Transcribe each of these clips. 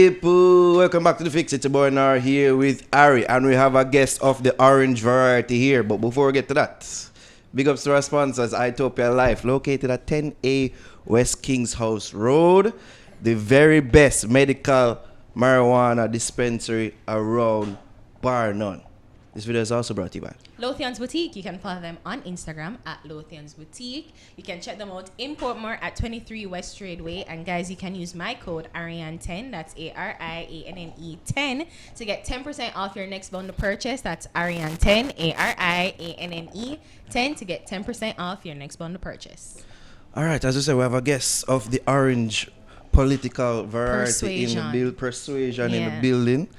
people, welcome back to the Fix It. Your boy Nar here with Ari, and we have a guest of the orange variety here. But before we get to that, big ups to our sponsors, Itopia Life, located at 10A West Kings House Road, the very best medical marijuana dispensary around, bar none. This video is also brought to you by Lothian's Boutique. You can follow them on Instagram at Lothian's Boutique. You can check them out in Portmore at 23 West Tradeway. And guys, you can use my code Ariane10, that's ARIANNE 10, to get 10% off your next bundle purchase. That's Ariane10, ARIANNE 10, to get 10% off your next bundle purchase. All right, as I said, we have a guest of the orange political variety in the building.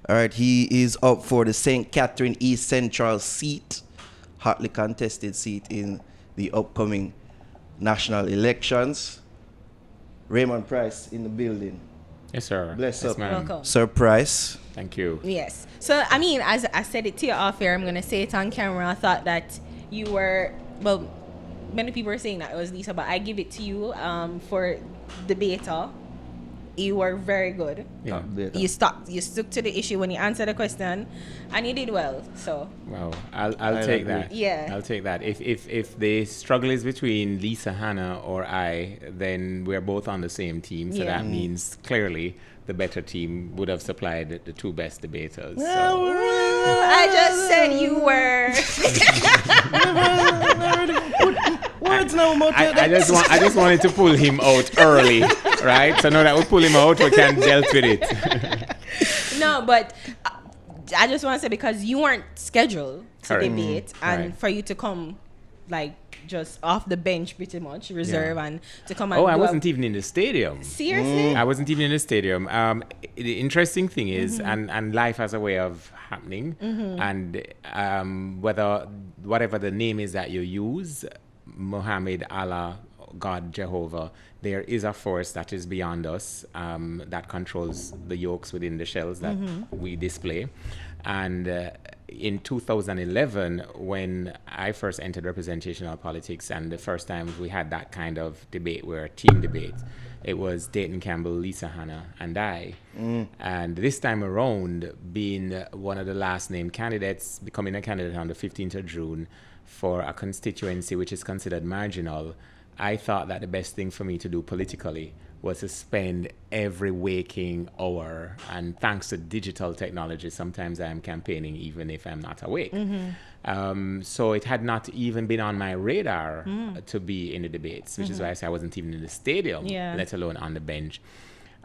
All right, he is up for the St. Catherine East Central seat, hotly contested seat in the upcoming national elections. Raymond Pryce in the building. Yes, sir. Bless yes, up, welcome. Sir Pryce. Thank you. Yes. So, I mean, as I said it to you off air, I'm going to say it on camera. I thought that you were, well, many people were saying that it was Lisa, but I give it to you for debater. You were very good. Yeah. You stuck to the issue when you answered the question, and you did well. So. Well, I'll take that. Yeah. I'll take that. If the struggle is between Lisa, Hannah, or I, then we're both on the same team. So that means clearly the better team would have supplied the two best debaters. So. I just said you were. I just wanted to pull him out early, right? So now that we pull him out, we can deal with it. No, but I just want to say, because you weren't scheduled to debate, and for you to come like just off the bench pretty much, reserve, and to come and I wasn't even in the stadium. Seriously? I wasn't even in the stadium. The interesting thing is, and life has a way of happening, and whatever the name is that you use, Muhammad, Allah, God, Jehovah, there is a force that is beyond us, that controls the yolks within the shells that we display. And in 2011, when I first entered representational politics, and the first time we had that kind of debate, where team debate, it was Dayton Campbell, Lisa Hannah, and I. And this time around, being one of the last named candidates, becoming a candidate on the 15th of June for a constituency which is considered marginal, I thought that the best thing for me to do politically was to spend every waking hour, and thanks to digital technology, sometimes I am campaigning even if I'm not awake. So it had not even been on my radar to be in the debates, which is why I say I wasn't even in the stadium, let alone on the bench.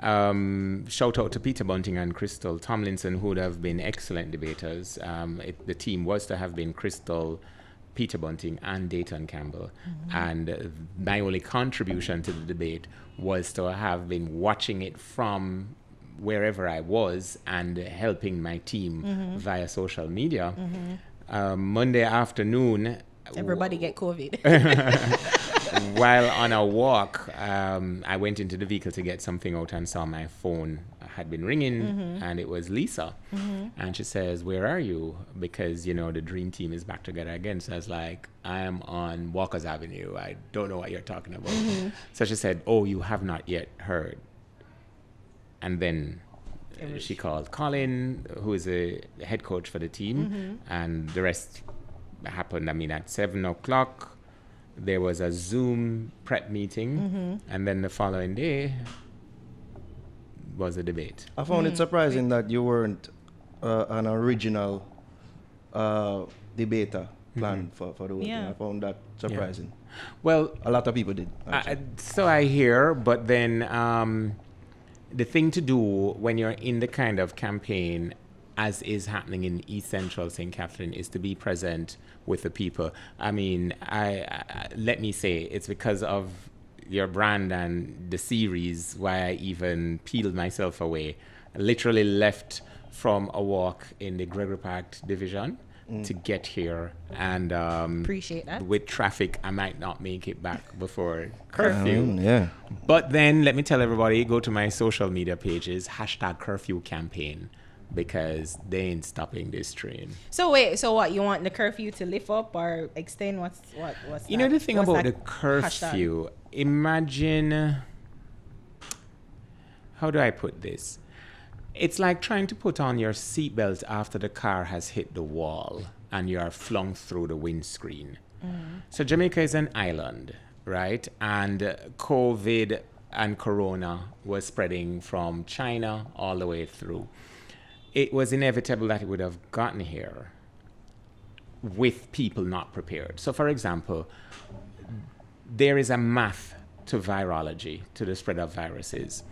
Shout out to Peter Bunting and Crystal Tomlinson, who would have been excellent debaters. The team was to have been Crystal, Peter Bunting, and Dayton Campbell. And my only contribution to the debate was to have been watching it from wherever I was and helping my team via social media. Monday afternoon, everybody get COVID. While on a walk, I went into the vehicle to get something out and saw my phone had been ringing, and it was Lisa. And she says, "Where are you?" Because, you know, the dream team is back together again. So I was like, "I am on Walker's Avenue. I don't know what you're talking about." So she said, "Oh, you have not yet heard." And then she called Colin, who is a head coach for the team, and the rest happened. I mean, at 7 o'clock, there was a Zoom prep meeting, and then the following day was a debate. I found it surprising that you weren't an original debater planned for the whole thing. I found that surprising. Well, a lot of people did. So I hear, but then the thing to do when you're in the kind of campaign as is happening in East Central St. Catherine is to be present with the people. I mean, I let me say, it's because of your brand and the series why I even peeled myself away. I literally left from a walk in the Gregory Park division to get here, and appreciate that. With traffic, I might not make it back before curfew. But then let me tell everybody, go to my social media pages, #curfew campaign, because they ain't stopping this train. So wait, so what, you want the curfew to lift up or extend? What's you know, the thing about the curfew, imagine, how do I put this? It's like trying to put on your seatbelt after the car has hit the wall and you are flung through the windscreen. So Jamaica is an island, right? And COVID and Corona was spreading from China all the way through. It was inevitable that it would have gotten here with people not prepared. So, for example, there is a math to virology, to the spread of viruses.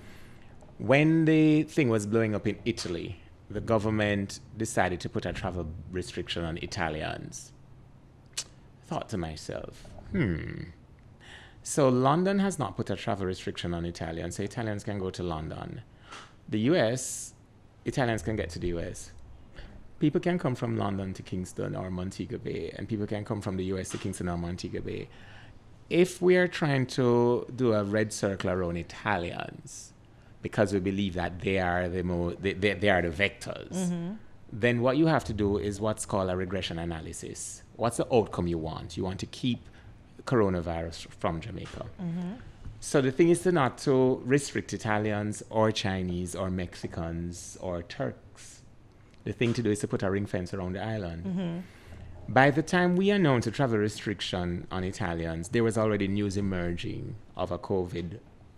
When the thing was blowing up in Italy, the government decided to put a travel restriction on Italians. Thought to myself, so London has not put a travel restriction on Italians, so Italians can go to London. The US, Italians can get to the US. People can come from London to Kingston or Montego Bay, and people can come from the US to Kingston or Montego Bay. If we are trying to do a red circle around Italians, because we believe that they are the vectors, then what you have to do is what's called a regression analysis. What's the outcome you want? You want to keep coronavirus from Jamaica. So the thing is not to restrict Italians or Chinese or Mexicans or Turks. The thing to do is to put a ring fence around the island. By the time we announced a travel restriction on Italians, there was already news emerging of a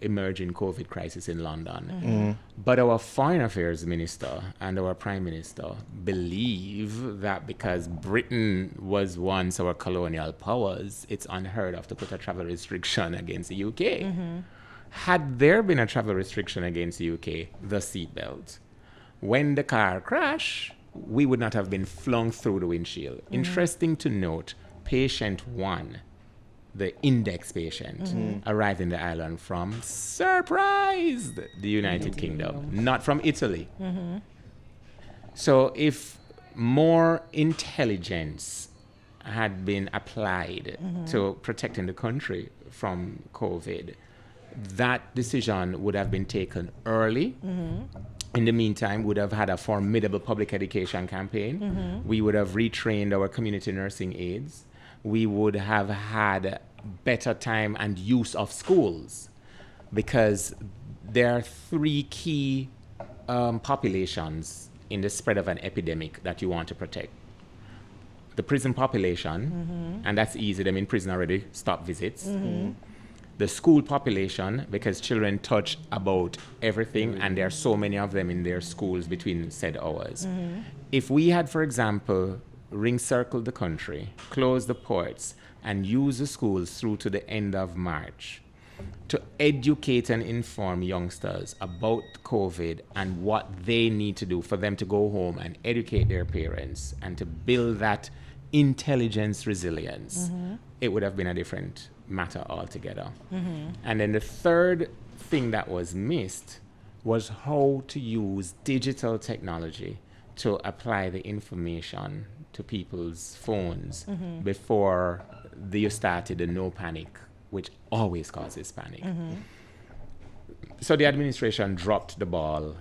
emerging COVID crisis in London. But our foreign affairs minister and our prime minister believe that because Britain was once our colonial powers, it's unheard of to put a travel restriction against the UK. Had there been a travel restriction against the UK, the seatbelt, when the car crashed, we would not have been flung through the windshield. Interesting to note, patient 1, the index patient, arrived in the island from, surprise, the United Kingdom, not from Italy. So if more intelligence had been applied to protecting the country from COVID, that decision would have been taken early. In the meantime, would have had a formidable public education campaign. We would have retrained our community nursing aides. We would have had better time and use of schools, because there are 3 key populations in the spread of an epidemic that you want to protect. The prison population, and that's easy, them in prison already, stop visits. The school population, because children touch about everything, and there are so many of them in their schools between said hours. If we had, for example, ring-circled the country, closed the ports, and used the schools through to the end of March to educate and inform youngsters about COVID and what they need to do for them to go home and educate their parents and to build that intelligence resilience, it would have been a different matter altogether. And then the third thing that was missed was how to use digital technology to apply the information to people's phones before you started the no panic, which always causes panic. So the administration dropped the ball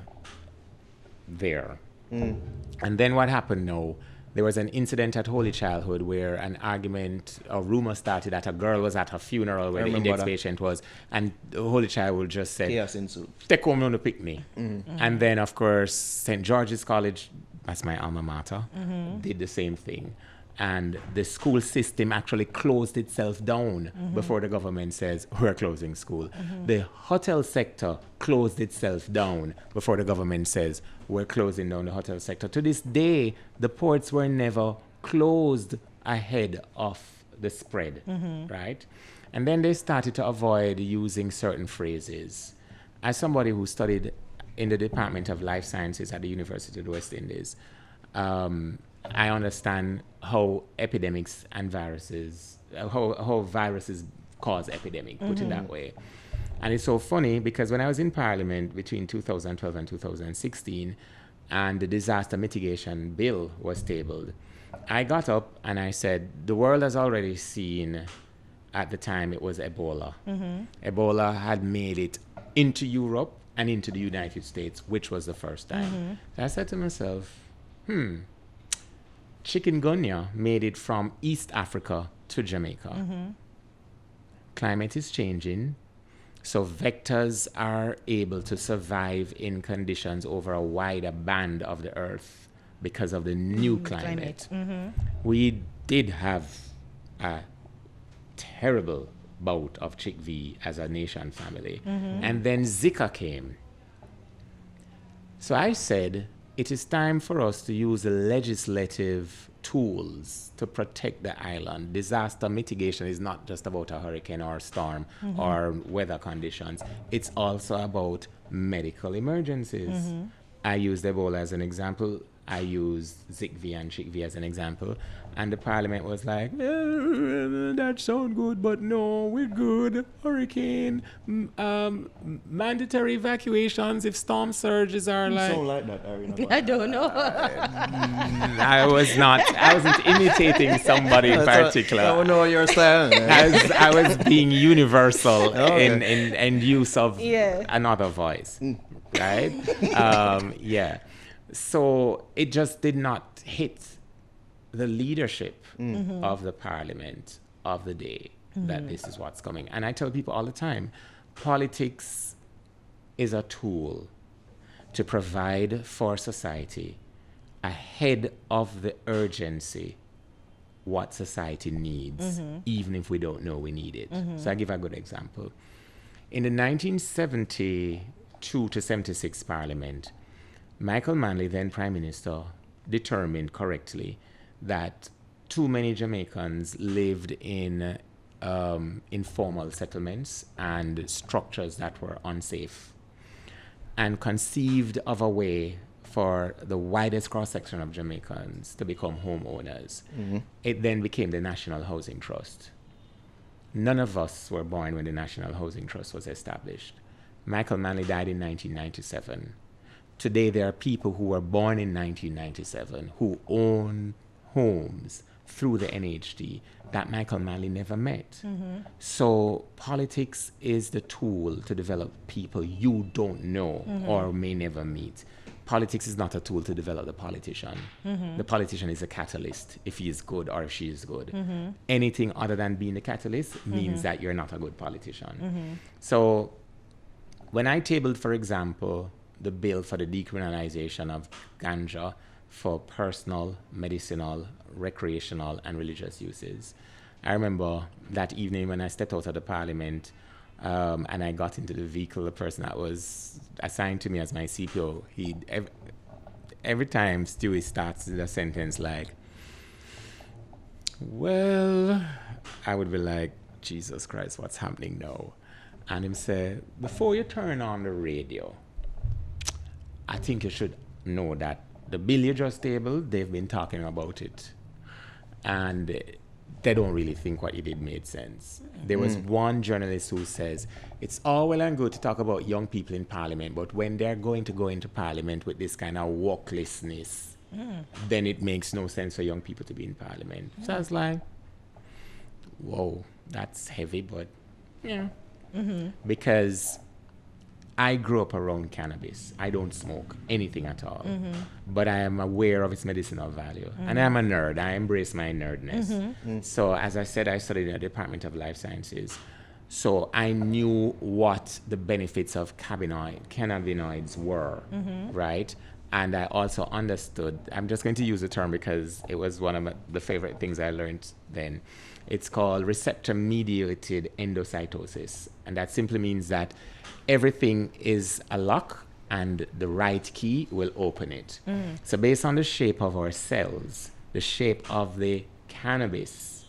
there. And then what happened now? There was an incident at Holy Childhood where an argument or rumor started that a girl was at her funeral where the index patient was, and the Holy Child just said, take home on the picnic. And then, of course, St. George's College, that's my alma mater, did the same thing. And the school system actually closed itself down before the government says, we're closing school. The hotel sector closed itself down before the government says, we're closing down the hotel sector. To this day, the ports were never closed ahead of the spread, right? And then they started to avoid using certain phrases. As somebody who studied in the Department of Life Sciences at the University of the West Indies, I understand how epidemics and viruses, how viruses cause epidemic, put it that way. And it's so funny because when I was in Parliament between 2012 and 2016, and the disaster mitigation bill was tabled, I got up and I said, the world has already seen, at the time it was Ebola. Ebola had made it into Europe and into the United States, which was the first time. So I said to myself, chikungunya made it from East Africa to Jamaica. Climate is changing. So vectors are able to survive in conditions over a wider band of the earth because of the new climate. We did have a terrible bout of chickpea as a nation family. And then Zika came. So I said, it is time for us to use the legislative tools to protect the island. Disaster mitigation is not just about a hurricane or a storm or weather conditions. It's also about medical emergencies. I used Ebola as an example. I used Zika and chickpea as an example. And the parliament was like, that sounds good, but no, we're good. Hurricane, mandatory evacuations if storm surges are like... Sound like that, Ari. I don't know. I wasn't imitating somebody in particular. I don't know your style. I was being universal in use of another voice, right? Yeah. So it just did not hit the leadership of the parliament of the day that this is what's coming. And I tell people all the time, politics is a tool to provide for society ahead of the urgency what society needs, even if we don't know we need it. So I give a good example. In the 1972 to 76 parliament, Michael Manley, then Prime Minister, determined correctly that too many Jamaicans lived in informal settlements and structures that were unsafe, and conceived of a way for the widest cross-section of Jamaicans to become homeowners. It then became the National Housing Trust. None of us were born when the National Housing Trust was established. Michael Manley died in 1997. Today, there are people who were born in 1997 who own homes through the NHT that Michael Manley never met. So politics is the tool to develop people you don't know or may never meet. Politics is not a tool to develop the politician. The politician is a catalyst if he is good or if she is good. Anything other than being a catalyst means that you're not a good politician. So when I tabled, for example, the bill for the decriminalization of ganja for personal, medicinal, recreational, and religious uses. I remember that evening when I stepped out of the parliament and I got into the vehicle, the person that was assigned to me as my CPO, every time Stewie starts the sentence like, well, I would be like, Jesus Christ, what's happening now? And him say, before you turn on the radio, I think you should know that the bill you just tabled, they've been talking about it. And they don't really think what you did made sense. There was one journalist who says, it's all well and good to talk about young people in parliament, but when they're going to go into parliament with this kind of walklessness, then it makes no sense for young people to be in parliament. So I was like, whoa, that's heavy, but yeah. Because I grew up around cannabis. I don't smoke anything at all. But I am aware of its medicinal value. And I'm a nerd. I embrace my nerdness. So as I said, I studied in the Department of Life Sciences. So I knew what the benefits of cannabinoids were, right? And I also understood, I'm just going to use the term because it was one of the favorite things I learned then. It's called receptor-mediated endocytosis. And that simply means that everything is a lock and the right key will open it. So based on the shape of our cells, the shape of the cannabis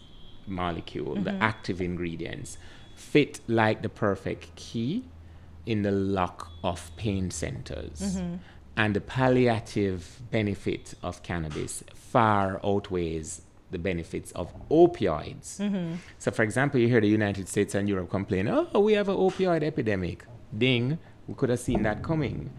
molecule, the active ingredients, fit like the perfect key in the lock of pain centers. And the palliative benefit of cannabis far outweighs the benefits of opioids. So for example, you hear the United States and Europe complain, oh, we have an opioid epidemic. Ding, we could have seen that coming.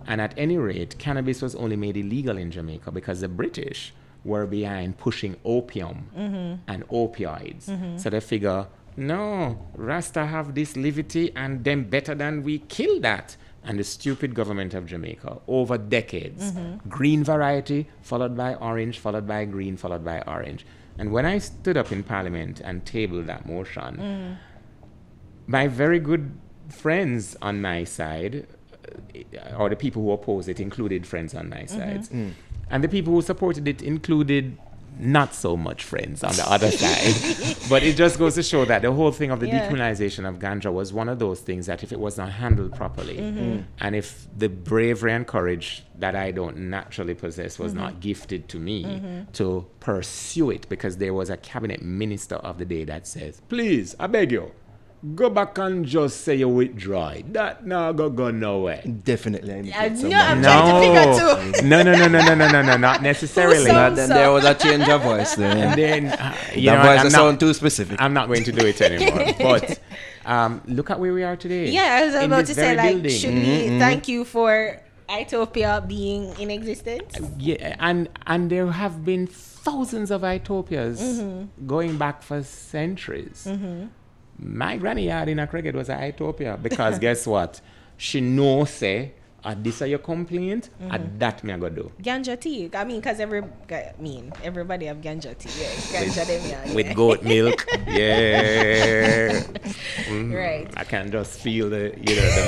And at any rate, cannabis was only made illegal in Jamaica because the British were behind pushing opium and opioids. So they figure, no, Rasta have this liberty and them better than we kill that. And the stupid government of Jamaica, over decades, green variety, followed by orange, followed by green, followed by orange. And when I stood up in Parliament and tabled that motion, my very good friends on my side, or the people who oppose it included friends on my side. And the people who supported it included not so much friends on the other side. But it just goes to show that the whole thing of the decriminalization of ganja was one of those things that if it was not handled properly, and if the bravery and courage that I don't naturally possess was not gifted to me to pursue it, because there was a cabinet minister of the day that says, please, I beg you, go back and just say you withdraw it. That now go nowhere. Definitely. I'm trying to figure too. No, not necessarily. Then there was a change of voice there. And then, voice sound too specific. I'm not going to do it anymore. But look at where we are today. Yeah, I was about to say, like, building. should we thank you for Itopia being in existence? Yeah, and there have been thousands of Itopias going back for centuries. My granny yard in a cricket was a Itopia because guess what? She know say, this are your complaint, that me I go do. Ganja tea. I mean, because everybody have ganja tea. Yeah, ganja them, yeah. With goat milk. Yeah. Right. I can just feel the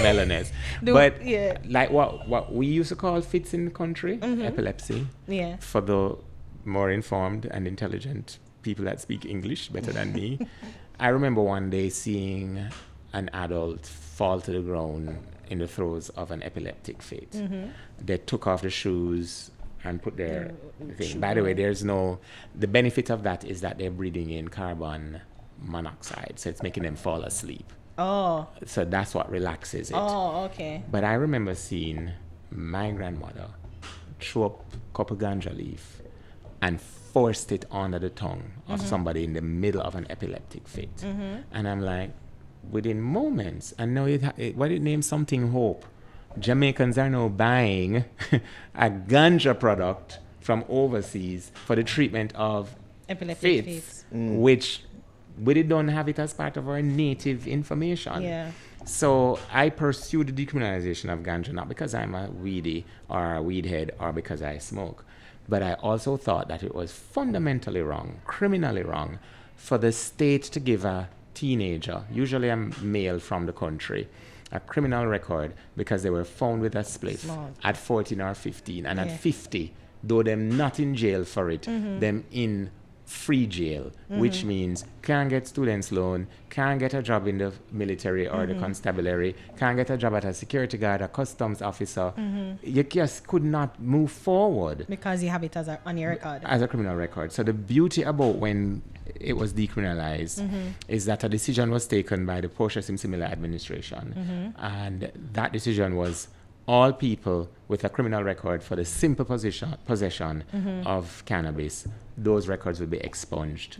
mellowness. But like what we used to call fits in the country, epilepsy. Yeah. For the more informed and intelligent people that speak English better than me. I remember one day seeing an adult fall to the ground in the throes of an epileptic fit. They took off the shoes and put their thing. By the way, the benefit of that is that they're breathing in carbon monoxide, so it's making them fall asleep. Oh. So that's what relaxes it. Oh, okay. But I remember seeing my grandmother throw up a couple ganja leaf and forced it under the tongue of somebody in the middle of an epileptic fit. And I'm like, within moments, and now what it named something hope. Jamaicans are now buying a ganja product from overseas for the treatment of epileptic fits, which we don't have it as part of our native information. Yeah. So I pursued the decriminalization of ganja, not because I'm a weedie or a weed head or because I smoke. But I also thought that it was fundamentally wrong, criminally wrong, for the state to give a teenager, usually a male from the country, a criminal record because they were found with a spliff at 14 or 15. And at 50, though them not in jail for it, them in free jail, which means can't get students loan, can't get a job in the military or the constabulary, can't get a job as a security guard, a customs officer. You just could not move forward. Because you have it on your record. As a criminal record. So the beauty about when it was decriminalized is that a decision was taken by the Portia Simsimila administration. And that decision was all people with a criminal record for the simple possession of cannabis, those records would be expunged.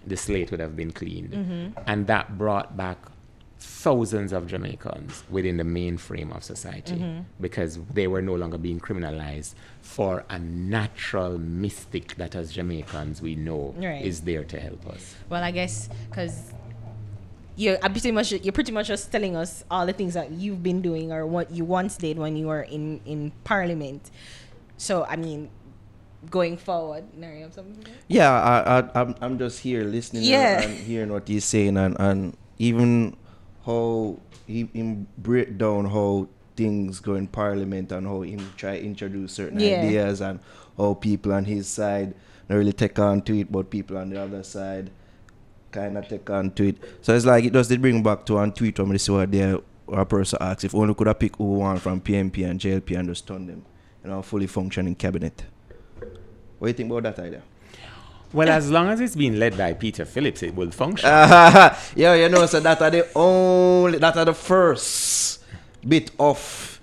The slate would have been cleaned. And that brought back thousands of Jamaicans within the mainframe of society because they were no longer being criminalized for a natural mystic that as Jamaicans we know is there to help us. Well, I guess because you're pretty much just telling us all the things that you've been doing or what you once did when you were in Parliament. So, I mean, going forward, Nari, you have something to say? Yeah, I'm just here listening and hearing what he's saying and even how he break down how things go in Parliament and how he try introduce certain ideas and how people on his side don't really take on to it, but people on the other side kind of take on to it. So it's like it does bring back to one tweet from this where there a person asks if only could have picked who want from PNP and JLP and just turn them in a fully functioning cabinet. What do you think about that idea? Well, as long as it's being led by Peter Phillips, it will function. So that are the first bit of,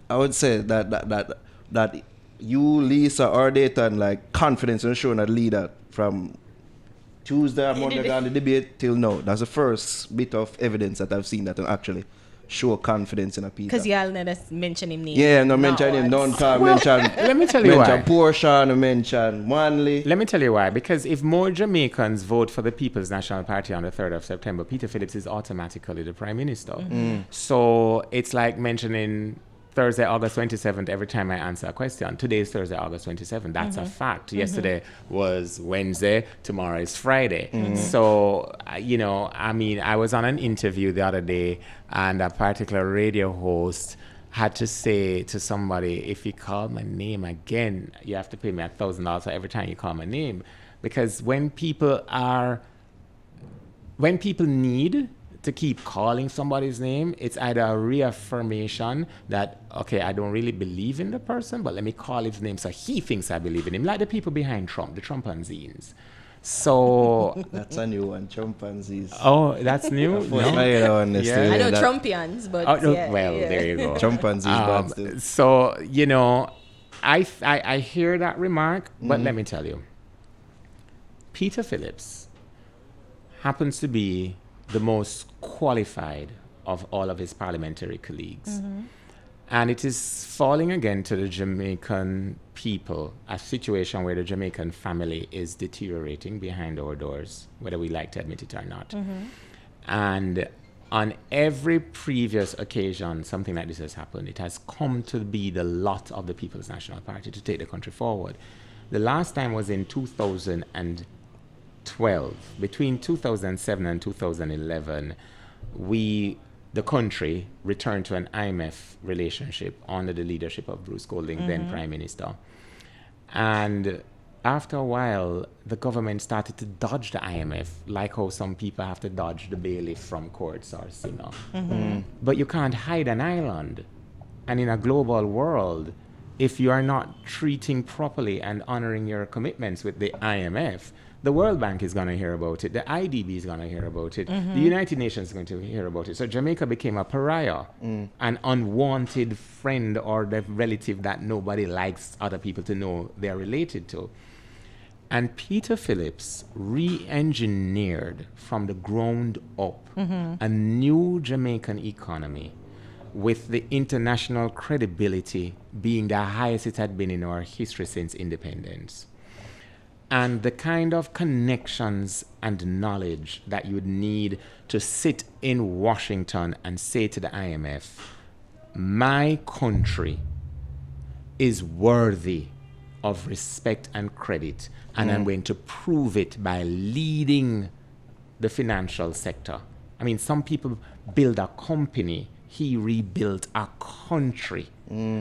I would say that you, Lisa, or Dayton, like confidence in showing a leader from Tuesday, Monday, and the debate till now. That's the first bit of evidence that I've seen that will actually show confidence in a Peter. Because y'all never mention him name. Yeah, no mention him. Don't mention. Let me tell you why. Mention Portia, mention Manley. Let me tell you why. Because if more Jamaicans vote for the People's National Party on the 3rd of September, Peter Phillips is automatically the Prime Minister. So it's like mentioning Thursday, August 27th, every time I answer a question. Today is Thursday, August 27th. That's a fact. Yesterday was Wednesday. Tomorrow is Friday. So I was on an interview the other day, and a particular radio host had to say to somebody, if you call my name again, you have to pay me $1,000 every time you call my name. Because when people need to keep calling somebody's name, it's either a reaffirmation that, okay, I don't really believe in the person, but let me call his name so he thinks I believe in him. Like the people behind Trump, the Trumpanzees. So that's a new one, Trumpanzees. Oh, that's new. No? I know Trumpians, but there you go. Trumpanzees. So I hear that remark, but let me tell you, Peter Phillips happens to be the most qualified of all of his parliamentary colleagues. And it is falling again to the Jamaican people, a situation where the Jamaican family is deteriorating behind our doors, whether we like to admit it or not. And on every previous occasion something like this has happened, it has come to be the lot of the People's National Party to take the country forward. The last time was in 2012. Between 2007 and 2011, the country returned to an IMF relationship under the leadership of Bruce Golding, then Prime Minister. And after a while, the government started to dodge the IMF, like how some people have to dodge the bailiff from courts or Singer. But you can't hide an island. And in a global world, if you are not treating properly and honoring your commitments with the IMF, the World Bank is going to hear about it. The IDB is going to hear about it. The United Nations is going to hear about it. So Jamaica became a pariah, an unwanted friend or the relative that nobody likes other people to know they're related to. And Peter Phillips re-engineered from the ground up a new Jamaican economy with the international credibility being the highest it had been in our history since independence. And the kind of connections and knowledge that you would need to sit in Washington and say to the IMF, my country is worthy of respect and credit, and I'm going to prove it by leading the financial sector. I mean, some people build a company. He rebuilt a country.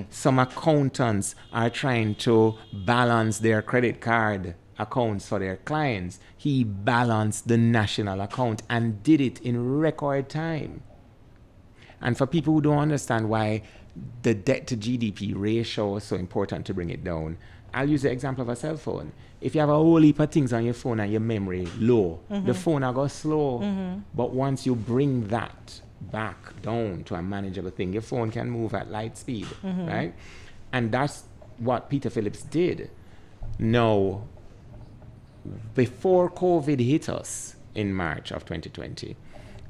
Some accountants are trying to balance their credit card accounts for their clients. He balanced the national account and did it in record time. And for people who don't understand why the debt to GDP ratio is so important to bring it down, I'll use the example of a cell phone. If you have a whole heap of things on your phone and your memory low, the phone will go slow. But once you bring that back down to a manageable thing, your phone can move at light speed, right? And that's what Peter Phillips did. Now, before COVID hit us in March of 2020,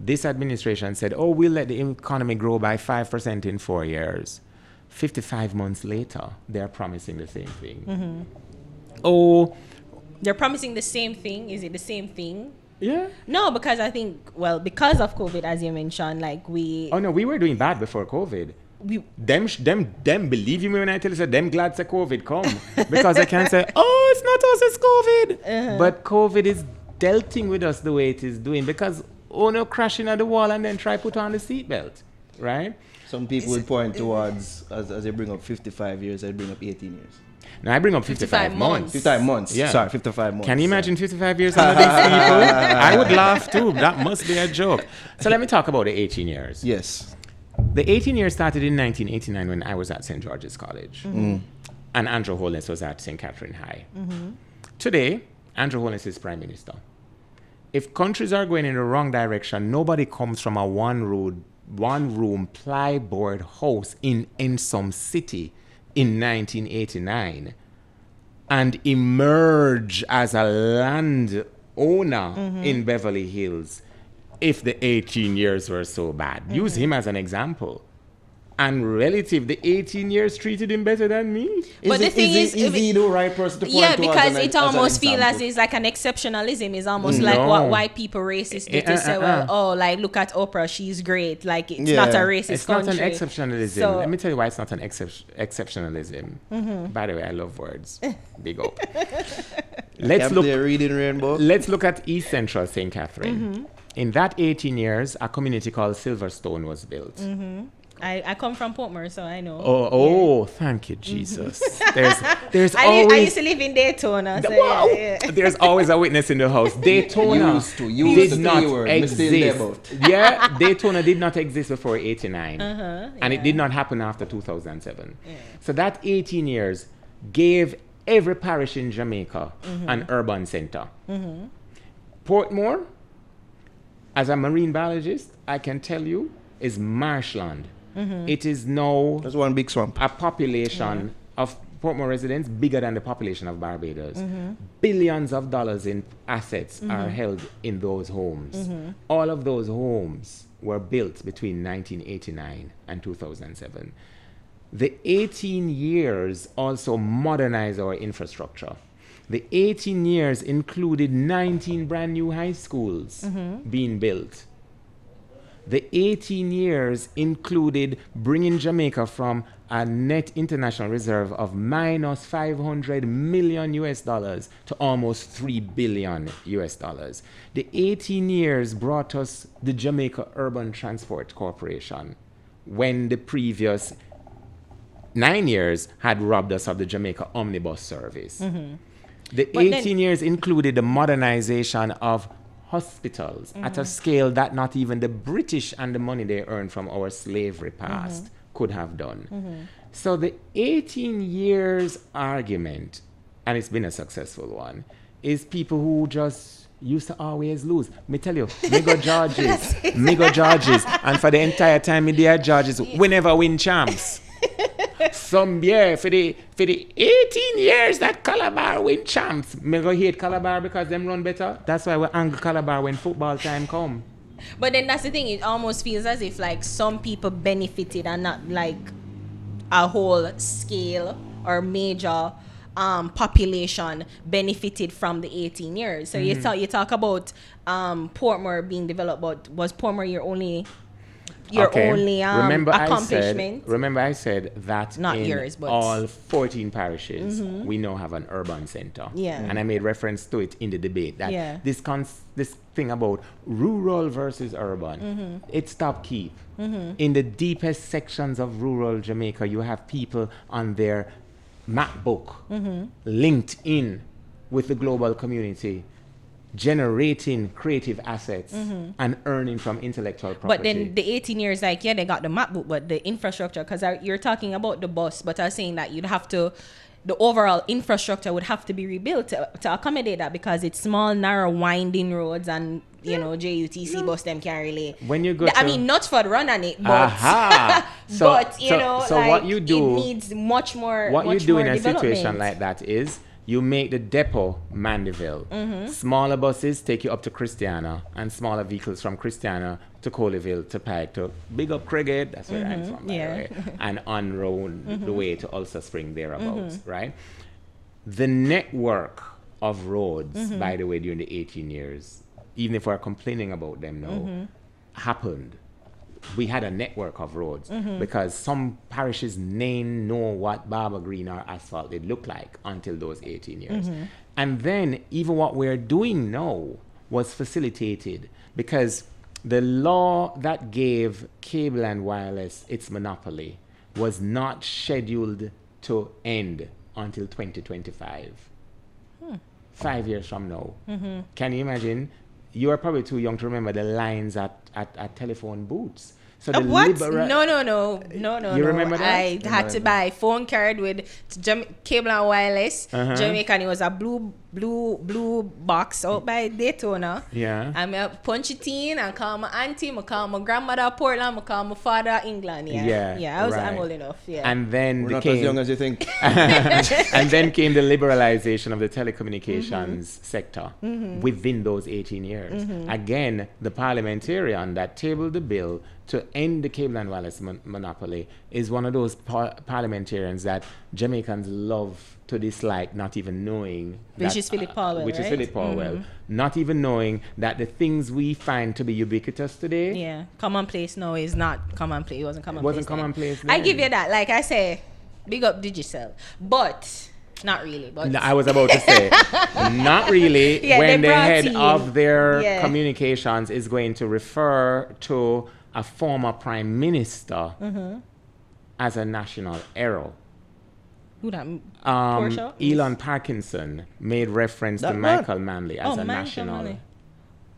this administration said, oh, we'll let the economy grow by 5% in 4 years. 55 months later, they're promising the same thing. Oh, they're promising the same thing. Is it the same thing? Yeah. No, because I think, because of COVID, as you mentioned, Oh, no, we were doing bad before COVID. Them believe you me when I tell you, so them glad say COVID come. Because I can't say, oh, it's not us, it's COVID. But COVID is dealing with us the way it is doing, because no crashing at the wall and then try put on the seatbelt, right? Some people would point towards, as they bring up 55 years, they bring up 18 years. Now I bring up 55 months. 55 months. Yeah. Sorry, 55 months. Can you imagine 55 years under these people? I would laugh too. That must be a joke. So let me talk about the 18 years. Yes. The 18 years started in 1989 when I was at St. George's College. And Andrew Holness was at St. Catherine High. Today, Andrew Holness is Prime Minister. If countries are going in the wrong direction, nobody comes from a one-room plyboard house in Ensom City in 1989 and emerge as a land owner in Beverly Hills if the 18 years were so bad. Use him as an example. And relative, the 18 years treated him better than me. But the thing is he the right person to point yeah, to because as it almost feels as it's like an exceptionalism. It's almost like what white people racist do to say, look at Oprah, she's great. Like, it's not a racist country. It's not an exceptionalism. So, let me tell you why it's not an exceptionalism. By the way, I love words. Big up. Let's look. Reading Rainbow. Let's look at East Central St. Catherine. In that 18 years, a community called Silverstone was built. I come from Portmore, so I know. Oh, thank you, Jesus. There's I always... used to live in Daytona. So wow. yeah. There's always a witness in the house. Daytona did not exist. Yeah, Daytona did not exist before 89. And it did not happen after 2007. Yeah. So that 18 years gave every parish in Jamaica an urban center. Portmore, as a marine biologist, I can tell you, is marshland. It is now that's one big swamp. A population of Portmore residents bigger than the population of Barbados. Billions of dollars in assets are held in those homes. All of those homes were built between 1989 and 2007. The 18 years also modernized our infrastructure. The 18 years included 19 brand new high schools being built. The 18 years included bringing Jamaica from a net international reserve of minus $500 million US dollars to almost $3 billion US dollars. The 18 years brought us the Jamaica Urban Transport Corporation, when the previous 9 years had robbed us of the Jamaica Omnibus service. The 18 years included the modernization of hospitals at a scale that not even the British and the money they earned from our slavery past could have done. So the 18 years argument, and it's been a successful one, is people who just used to always lose. Me tell you, me go Georges, and for the entire time me there Georges, we never win champs. Some year for the 18 years that Calabar win champs, me go hate Calabar because them run better. That's why we angry Calabar when football time come. But then that's the thing, it almost feels as if like some people benefited and not like a whole scale or major population benefited from the 18 years. So you talk about Portmore being developed, but was Portmore your only accomplishment? Remember I said that not in yours, but all 14 parishes we now have an urban center. And I made reference to it in the debate that this thing about rural versus urban, it's top keep. In the deepest sections of rural Jamaica, you have people on their map book linked in with the global community, generating creative assets and earning from intellectual property. But then the 18 years, like, they got the map book, but the infrastructure, because you're talking about the bus, but I was saying that you'd have to, the overall infrastructure would have to be rebuilt to accommodate that, because it's small, narrow, winding roads, and JUTC bus them can't really. When you go I mean, not for run on it, but so what you do, it needs much more. What much you do more in a development. situation like that is you make the depot Mandeville. Smaller buses take you up to Christiana, and smaller vehicles from Christiana to Colleyville to Pike to big up Craighead, that's where I'm from, by the way, and on road the way to Ulster Spring thereabouts, right? The network of roads, by the way, during the 18 years, even if we're complaining about them now, happened. We had a network of roads because some parishes didn't know what Barber Green or asphalt did look like until those 18 years. And then even what we're doing now was facilitated because the law that gave cable and wireless its monopoly was not scheduled to end until 2025. 5 years from now. Can you imagine? You are probably too young to remember the lines at telephone booths. So the what? No. You remember that? I had to buy a phone card with cable and wireless. Jamaica, and it was a blue box out by Daytona. Yeah. And I punch it in and call my auntie, I call my grandmother Portland, I call my father England. I'm old enough. Yeah. And then we're not as young as you think. And then came the liberalization of the telecommunications sector within those 18 years. Again, the parliamentarian that tabled the bill to end the cable and wireless monopoly is one of those parliamentarians that Jamaicans love to dislike, not even knowing. Which is Philip Powell, Which is Philip Powell. Not even knowing that the things we find to be ubiquitous today. Yeah, commonplace now is not commonplace. It wasn't commonplace. Commonplace. I give you that. Like I say, big up Digicel. But Not really, but No, I was about to say, not really, Yeah, when they the brought head in- of their yeah. communications is going to refer to a former prime minister as a national hero. who that? Portia? Elon Parkinson made reference to That man. Michael Manley as a Michael national Manley.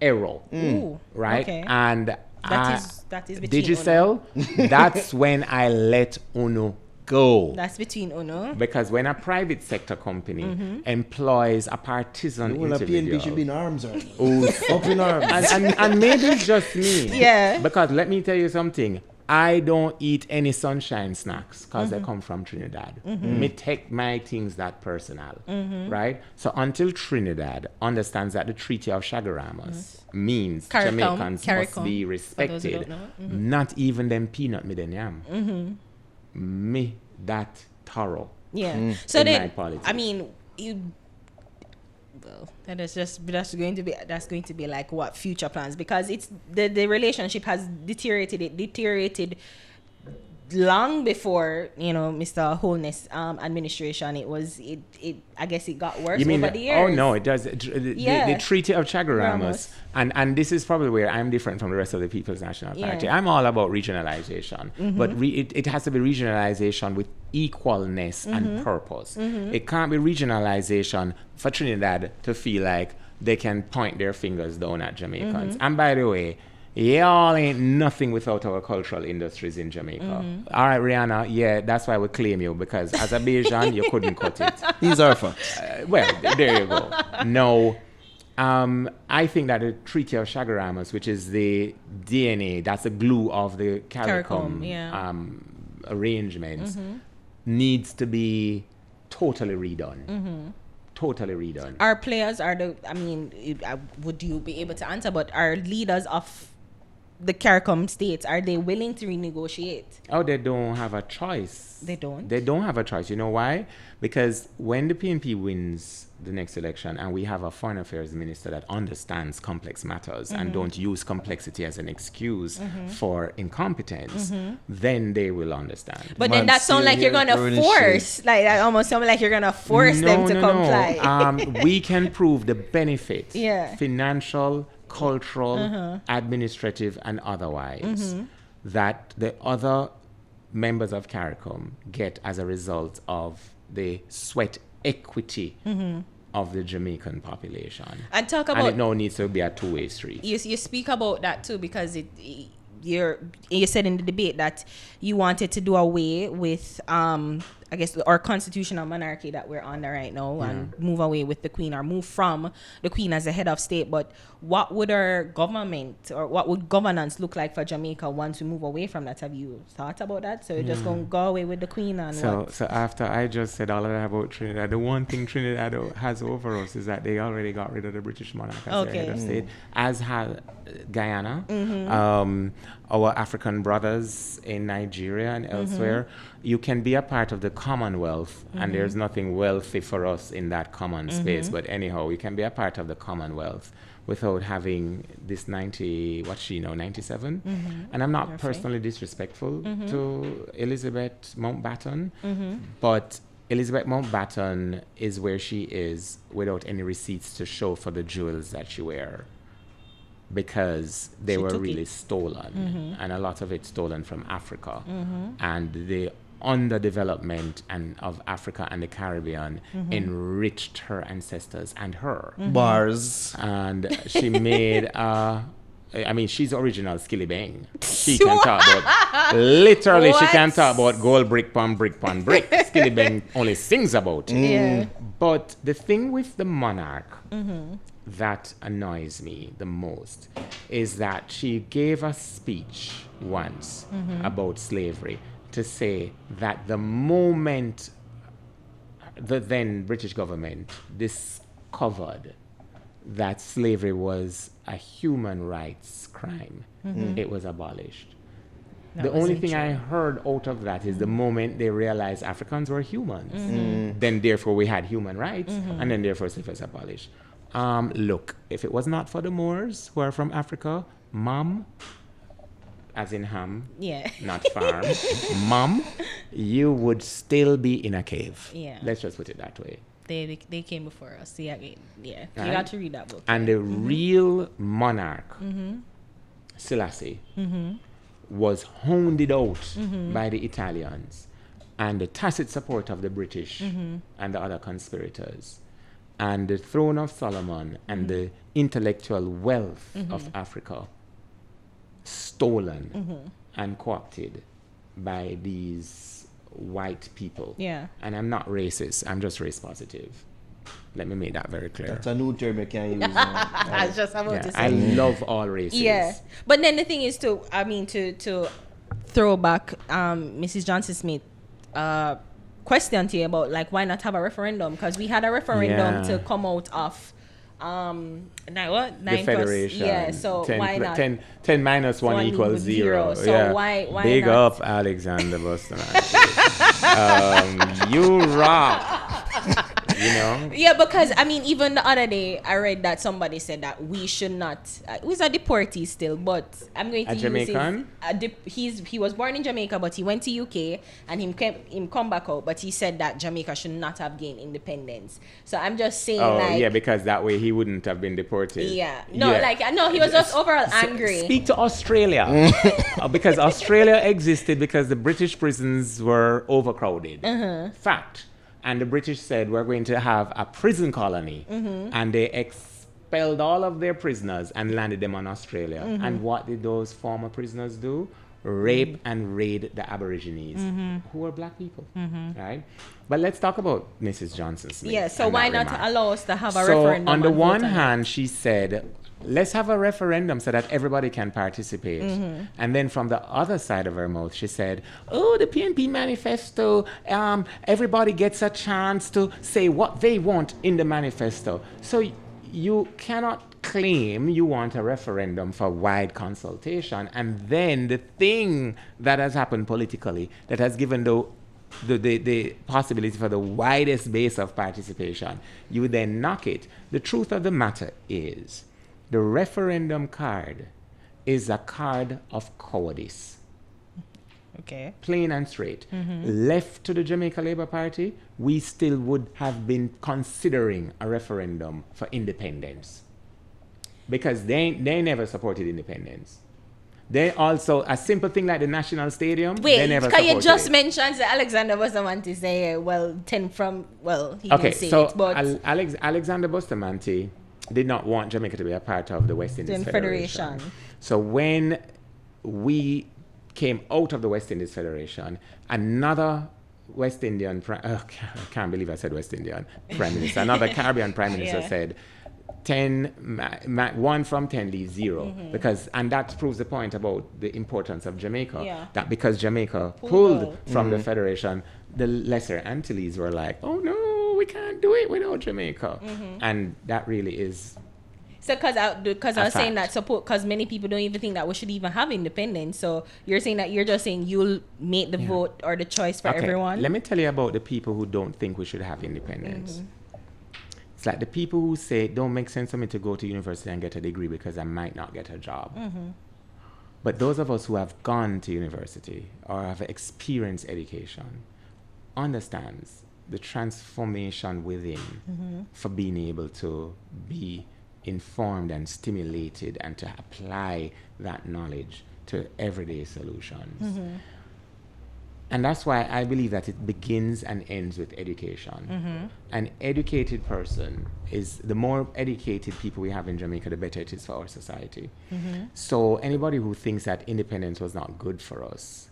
hero. Ooh, Right? Okay. And That is between Digicel, that's when I let Uno go. That's between Uno. Because when a private sector company employs a partisan Well, a individual, PNP should be in arms, right? who's Up in arms. and maybe it's just me. Yeah. Because let me tell you something. I don't eat any sunshine snacks because they come from Trinidad. Me take my things that personal, right? So until Trinidad understands that the Treaty of Chagaramas means CARICOM, Jamaicans must CARICOM, be for those who respected, don't know. not even them peanut me then yam. Me that thorough. Yeah. So in my then, politics. I mean, well, that's going to be like what future plans, because it's the relationship has deteriorated long before Mr. Holness administration. It I guess it got worse You mean, over the years. oh no, it does. The Treaty of Chagaramas, and this is probably where I'm different from the rest of the People's National Party. Yeah. I'm all about regionalization, but it has to be regionalization with equalness and purpose. It can't be regionalization for Trinidad to feel like they can point their fingers down at Jamaicans. And by the way, y'all ain't nothing without our cultural industries in Jamaica. All right, Rihanna, yeah, that's why we claim you, because as a Bajan, you couldn't cut it. These are facts. Well, there you go. No, I think that the Treaty of Chagaramas, which is the DNA, that's the glue of the CARICOM yeah. Arrangements, needs to be totally redone. Totally redone. Our players would you be able to answer, but our leaders of the CARICOM states, are they willing to renegotiate? Oh, they don't have a choice. They don't? They don't have a choice. You know why? Because when the PNP wins the next election and we have a foreign affairs minister that understands complex matters and don't use complexity as an excuse for incompetence, then they will understand. But then that sounds like you're going to force, like that almost sounds like you're going to force them to comply. We can prove the benefit, Yeah. financial, cultural, administrative, and otherwise, that the other members of CARICOM get as a result of the sweat equity of the Jamaican population. And talk And about, it now needs to be a two-way street. you speak about that too, because you said in the debate that you wanted to do away with I guess our constitutional monarchy that we're under right now, and move away with the Queen, or move from the Queen as the head of state. But what would our government, or what would governance look like for Jamaica once we move away from that? Have you thought about that? So you're just going to go away with the Queen and what? So after I just said all of that about Trinidad, the one thing Trinidad has over us is that they already got rid of the British monarch as their head of state, as has Guyana, our African brothers in Nigeria and elsewhere. You can be a part of the Commonwealth, and there's nothing wealthy for us in that common space. But anyhow, you can be a part of the Commonwealth without having this 97? And I'm not personally disrespectful to Elizabeth Mountbatten, but Elizabeth Mountbatten is where she is without any receipts to show for the jewels that she wear, because they were really stolen, and a lot of it stolen from Africa. And the underdevelopment of Africa and the Caribbean enriched her ancestors and her. Bars. And she made she's original Skilly Bang. She can talk about, literally, she can talk about gold brick pon brick pon brick. Skilly Bang only sings about it. Yeah. But the thing with the monarch that annoys me the most is that she gave a speech once about slavery to say that the moment the then British government discovered that slavery was a human rights crime, it was abolished. The only thing I heard out of that is the moment they realized Africans were humans, then therefore we had human rights, and then therefore slavery was abolished. Look, if it was not for the Moors who are from Africa, Mom, as in ham, Yeah. not farm, mom, you would still be in a cave. Yeah. Let's just put it that way. They came before us. Yeah. You Right. got to read that book. And the real monarch, Selassie, was hounded out by the Italians and the tacit support of the British and the other conspirators. And the throne of Solomon and the intellectual wealth of Africa stolen and co-opted by these white people. Yeah. And I'm not racist, I'm just race positive. Let me make that very clear. That's a new term you can use. I was just about to say. I love all races. Yeah. But then the thing is to throw back Mrs. Johnson Smith question to you about like why not have a referendum, because we had a referendum to come out of the federation. Yeah, so 10 why not? 10 minus 1 equals 0. So yeah. why Big not? up Alexander Bustamante. You rock. You know? Yeah, because I mean, even the other day, I read that somebody said that we should not. He's a deportee still, but I'm going to A use Jamaican? He was born in Jamaica, but he went to UK and him come back out. But he said that Jamaica should not have gained independence. So I'm just saying, yeah, because that way he wouldn't have been deported. Yeah, no, he was just overall angry. Speak to Australia, because Australia existed because the British prisons were overcrowded. Fact. And the British said, we're going to have a prison colony. And they expelled all of their prisoners and landed them on Australia. And what did those former prisoners do? Rape and raid the Aborigines, who were black people. Right? But let's talk about Mrs. Johnson Smith. Yeah, so why not allow us to have a so referendum? On the one hand, she said, let's have a referendum so that everybody can participate. And then from the other side of her mouth, she said, oh, the PNP manifesto, everybody gets a chance to say what they want in the manifesto. So you cannot claim you want a referendum for wide consultation, and then the thing that has happened politically that has given the possibility for the widest base of participation, you then knock it. The truth of the matter is, the referendum card is a card of cowardice. Okay. Plain and straight. Left to the Jamaica Labour Party, we still would have been considering a referendum for independence. Because they never supported independence. They also, a simple thing like the National Stadium, they never supported you just it. mentioned that Alexander Bustamante say, he didn't say so it, but Alexander Bustamante did not want Jamaica to be a part of the West Indies Federation. So when we came out of the West Indies Federation, another West Indian, I can't believe I said West Indian Prime Minister, another Caribbean Prime Minister said, 1 from 10 leaves 0. And that proves the point about the importance of Jamaica. That because Jamaica pulled from the Federation, the Lesser Antilles were like, oh no, we can't do it without Jamaica. And that really is. So because I was saying that support, because many people don't even think that we should even have independence. So you're saying that you're just saying you'll make the vote or the choice for everyone? Let me tell you about the people who don't think we should have independence. It's like the people who say it don't make sense for me to go to university and get a degree because I might not get a job. But those of us who have gone to university or have experienced education understands the transformation within for being able to be informed and stimulated and to apply that knowledge to everyday solutions. And that's why I believe that it begins and ends with education. An educated person is, the more educated people we have in Jamaica, the better it is for our society. So anybody who thinks that independence was not good for us,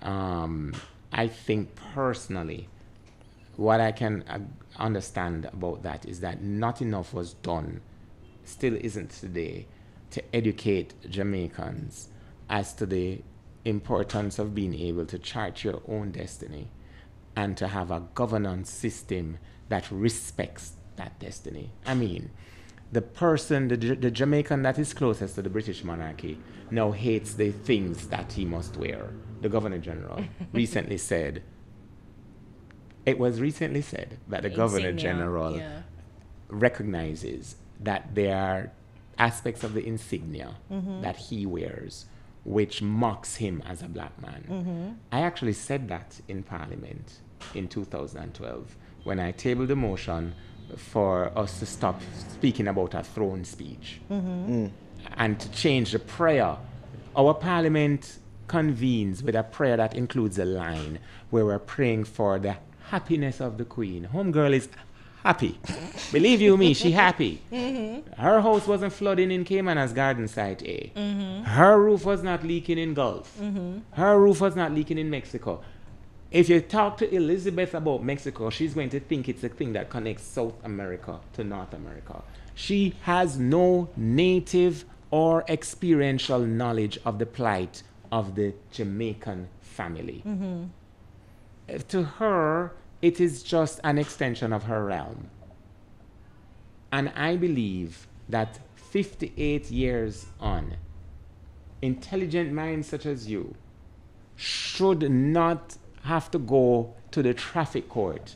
I think personally, what I can understand about that is that not enough was done, still isn't today, to educate Jamaicans as to the importance of being able to chart your own destiny and to have a governance system that respects that destiny. I mean, the person, the Jamaican that is closest to the British monarchy now hates the things that he must wear. The Governor General recently said, it was recently said that the Governor General recognizes that there are aspects of the insignia that he wears which mocks him as a black man. Mm-hmm. I actually said that in Parliament in 2012 when I tabled a motion for us to stop speaking about a throne speech and to change the prayer. Our Parliament convenes with a prayer that includes a line where we're praying for the happiness of the Queen. Homegirl is happy. Believe you me, she happy. Her house wasn't flooding in Caymanas Garden Site A. Her roof was not leaking in Gulf. Her roof was not leaking in Mexico. If you talk to Elizabeth about Mexico, she's going to think it's a thing that connects South America to North America. She has no native or experiential knowledge of the plight of the Jamaican family. To her, it is just an extension of her realm. And I believe that 58 years on, intelligent minds such as you should not have to go to the traffic court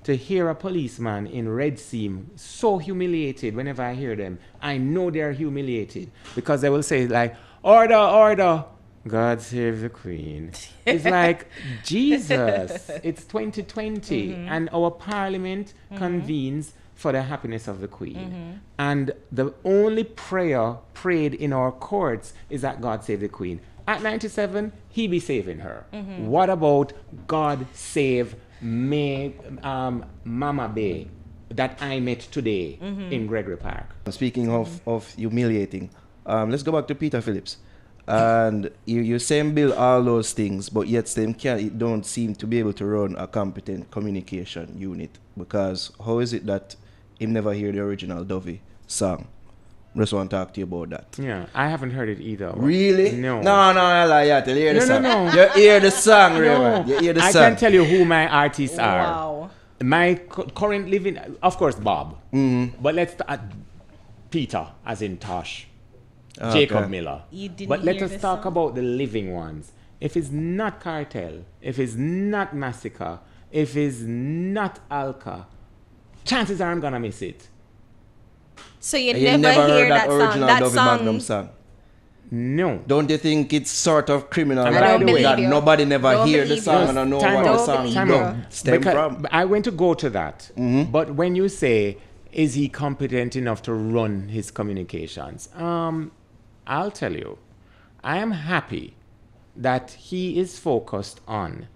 to hear a policeman in red seam so humiliated. Whenever I hear them, I know they're humiliated because they will say like, order, order, God save the Queen. It's like, Jesus, it's 2020 and our Parliament convenes for the happiness of the Queen. And the only prayer prayed in our courts is that God save the Queen. At 97, he be saving her. What about God save Mama Bay that I met today in Gregory Park? Speaking of humiliating, let's go back to Peter Phillips. And you same bill all those things, but yet them don't seem to be able to run a competent communication unit. Because how is it that him never hear the original Dovey song? Just want to talk to you about that. Yeah, I haven't heard it either. Really? No. No, I lie. You hear the song. No. You hear the song, Raymond. You hear the I song. can tell you who my artists are. Wow. My current living, of course, Bob. But let's start Peter, as in Tosh. Jacob Miller. You didn't But let hear us this talk song? about the living ones. If it's not Cartel, if it's not Massacre, if it's not Alka, chances are I'm gonna miss it. So you You never hear heard that that song. original That Dovery song. Magnum song. No. Don't you think it's sort of criminal I don't believe that you. nobody never Don't hear the believe song you. and don't know Time what out, the song time out. stem Because from? I went to go to that. But when you say, is he competent enough to run his communications? I'll tell you, I am happy that he is focused on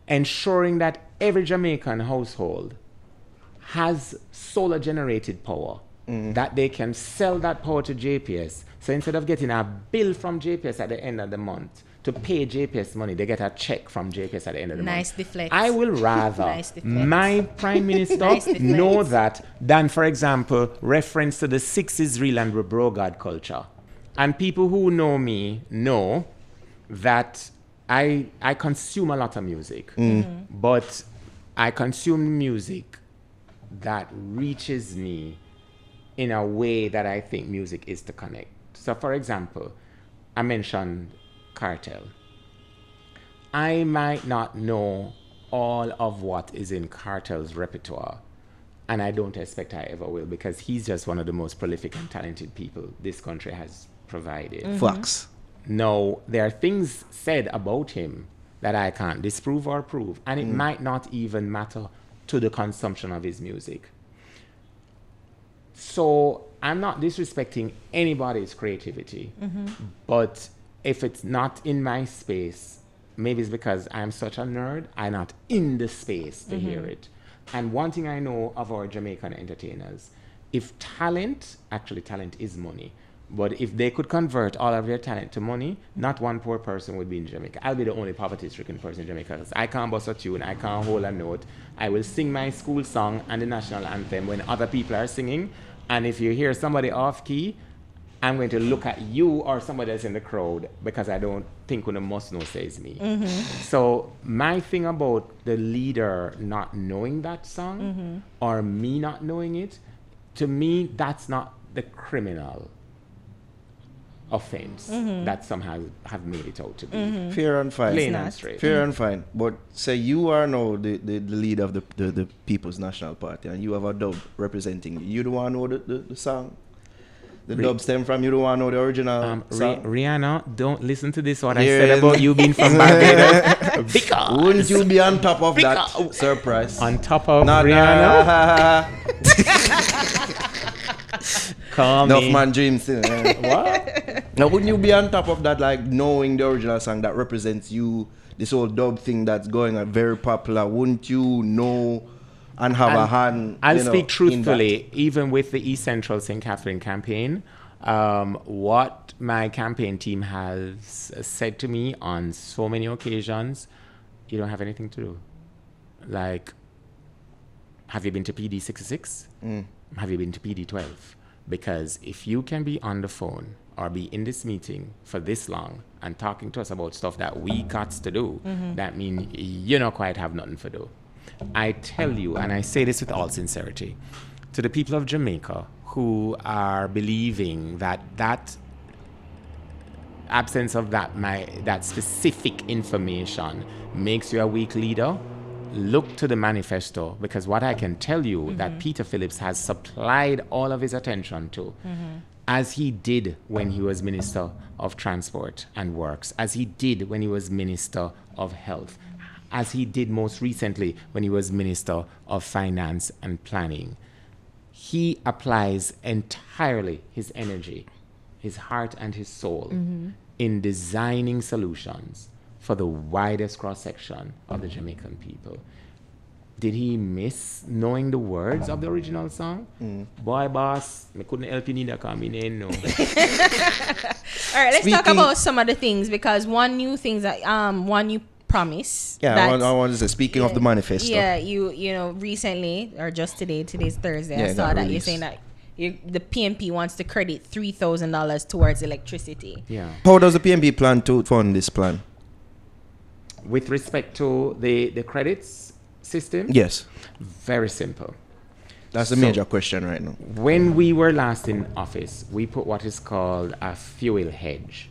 ensuring that every Jamaican household has solar generated power, that they can sell that power to JPS. So instead of getting a bill from JPS at the end of the month to pay JPS money, they get a check from JPS at the end of the month. Nice deflect. I will rather Nice deflect. my prime minister Nice deflect. know that than, for example, reference to the 60s real and brogad culture. And people who know me know that I consume a lot of music, but I consume music that reaches me in a way that I think music is to connect. So, for example, I mentioned Cartel. I might not know all of what is in Cartel's repertoire, and I don't expect I ever will, because he's just one of the most prolific and talented people this country has provided. Facts. No, there are things said about him that I can't disprove or prove, and it might not even matter to the consumption of his music. So I'm not disrespecting anybody's creativity, but if it's not in my space, maybe it's because I'm such a nerd, I'm not in the space to hear it. And one thing I know of our Jamaican entertainers, if talent is money, but if they could convert all of their talent to money, not one poor person would be in Jamaica. I'll be the only poverty-stricken person in Jamaica, because I can't bust a tune, I can't hold a note. I will sing my school song and the national anthem when other people are singing, and if you hear somebody off-key, I'm going to look at you or somebody else in the crowd, because I don't think one must know says me. So my thing about the leader not knowing that song or me not knowing it, to me, that's not the criminal offense that some have made it out to be. Fair and fine. Plain and straight. Fair and fine. But say you are now the leader of the People's National Party, and you have a dub representing you. You don't want to know the song? The dub stem from, you don't want to know the original song? Rihanna, don't listen to this, what I said about you being from Barbados. Because... Wouldn't you be on top of that, Sir Price? On top of Rihanna? Call me. Enough man dreams. What? Now, wouldn't you be on top of that, like knowing the original song that represents you, this whole dub thing that's going on, very popular? Wouldn't you know and have a hand? I'll speak truthfully, even with the East Central St. Catherine campaign, what my campaign team has said to me on so many occasions, you don't have anything to do. Like, have you been to PD 66? Have you been to PD 12? Because if you can be on the phone or be in this meeting for this long and talking to us about stuff that we got to do, that means you don't quite have nothing to do. I tell you, and I say this with all sincerity, to the people of Jamaica who are believing that absence of that specific information makes you a weak leader, look to the manifesto, because what I can tell you that Peter Phillips has supplied all of his attention to, as he did when he was Minister of Transport and Works, as he did when he was Minister of Health, as he did most recently when he was Minister of Finance and Planning. He applies entirely his energy, his heart and his soul in designing solutions for the widest cross-section of the Jamaican people. Did he miss knowing the words of the original song? Boy, boss, I couldn't help you neither, because I no. All right, let's talk about some of the things, because one new promise. Yeah, I want to say, speaking of the manifesto. Yeah, you know, recently, or just today's Thursday, I saw that you're saying that the PNP wants to credit $3,000 towards electricity. Yeah. How does the PNP plan to fund this plan? With respect to the credits system? Yes. Very simple. That's the major question right now. When we were last in office, we put what is called a fuel hedge.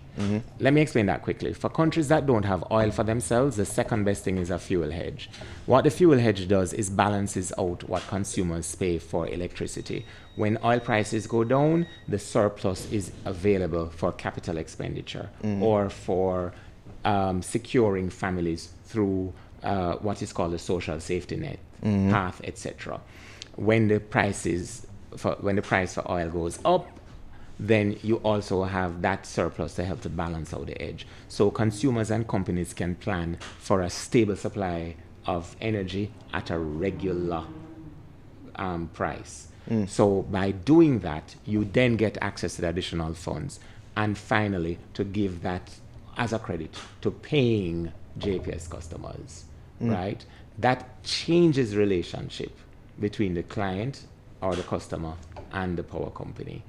Let me explain that quickly. For countries that don't have oil for themselves, the second best thing is a fuel hedge. What the fuel hedge does is balances out what consumers pay for electricity. When oil prices go down, the surplus is available for capital expenditure or for securing families through what is called a social safety net path, etc. When the price for oil goes up, then you also have that surplus to help to balance out the edge. So consumers and companies can plan for a stable supply of energy at a regular price. So by doing that, you then get access to the additional funds. And finally, to give that as a credit to paying JPS customers, right? That changes relationship between the client or the customer and the power company.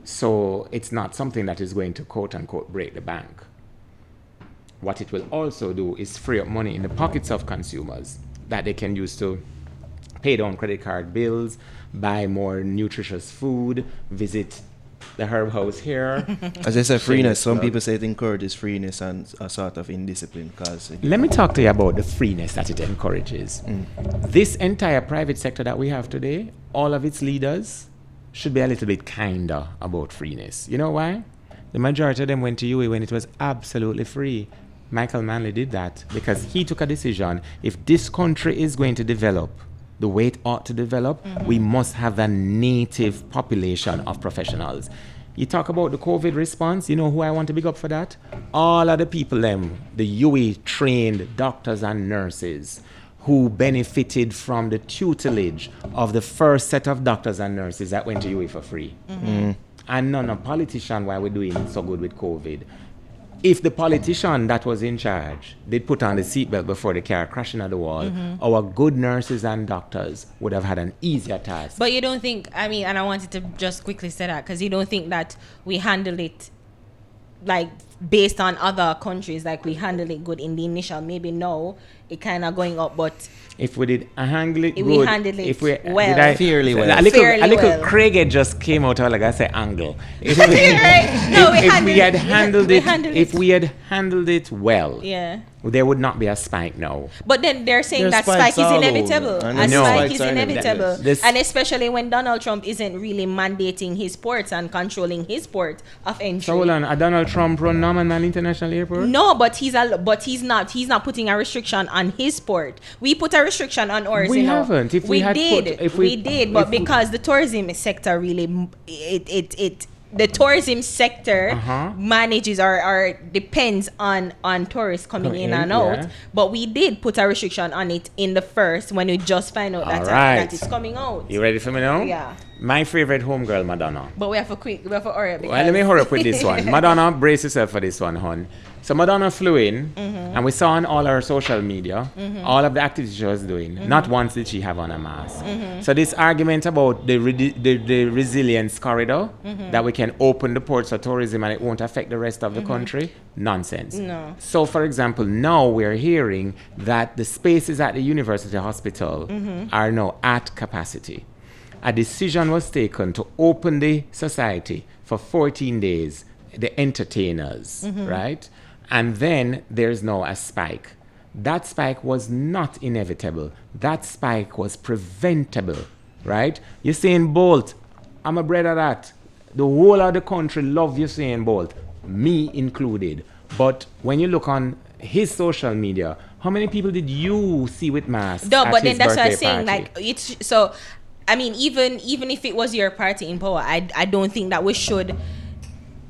So it's not something that is going to quote unquote break the bank. What it will also do is free up money in the pockets of consumers that they can use to pay down credit card bills, buy more nutritious food, visit the herb house here. As I said, freeness. Some people say it encourages freeness and a sort of indiscipline. Let me talk to you about the freeness that it encourages. This entire private sector that we have today, all of its leaders should be a little bit kinder about freeness. You know why? The majority of them went to UA when it was absolutely free. Michael Manley did that because he took a decision. If this country is going to develop the way it ought to develop, we must have a native population of professionals. You talk about the COVID response, you know who I want to big up for that? All of the people, the UE trained doctors and nurses who benefited from the tutelage of the first set of doctors and nurses that went to UE for free. And none of politician why we're doing so good with COVID. If the politician that was in charge did put on the seatbelt before the car crashing at the wall, our good nurses and doctors would have had an easier task. But you don't think, and I wanted to just quickly say that, because you don't think that we handled it like based on other countries, like we handled it good in the initial. Maybe now it kind of going up, but if we did handle it if good, we handled it if we well, fairly well. a little Fairly well. Craig just came out like I say angle. If we had handled it well, yeah. there would not be a spike now. But then they're saying There's that spike spikes is all over. inevitable. And A no. spike is spikes are inevitable. inevitable. And especially when Donald Trump isn't really mandating his ports and controlling his port of entry. So hold on, Donald Trump run Norman International Airport? No, but he's not putting a restriction on his port. We put a restriction on ours. We haven't. We did, but because the tourism sector really the tourism sector manages or depends on tourists coming in and out. Yeah. But we did put a restriction on it in the first when we just find out that it's coming out. You ready for me now? Yeah. My favorite homegirl, Madonna. But we have to hurry up. Well, let me hurry up with this one. Madonna, brace yourself for this one, hon. So Madonna flew in, and we saw on all her social media, all of the activities she was doing. Not once did she have on a mask. So this argument about the resilience corridor, that we can open the ports for tourism and it won't affect the rest of the country, nonsense. No. So, for example, now we're hearing that the spaces at the university hospital are now at capacity. A decision was taken to open the society for 14 days, the entertainers, right? And then there's now a spike. That spike was not inevitable. That spike was preventable, right? Usain Bolt, I'm a bread of that. The whole of the country love Usain Bolt, me included. But when you look on his social media, how many people did you see with masks? No, at but his then that's what I'm birthday saying. party? Like it's so. I mean, even if it was your party in power, I don't think that we should.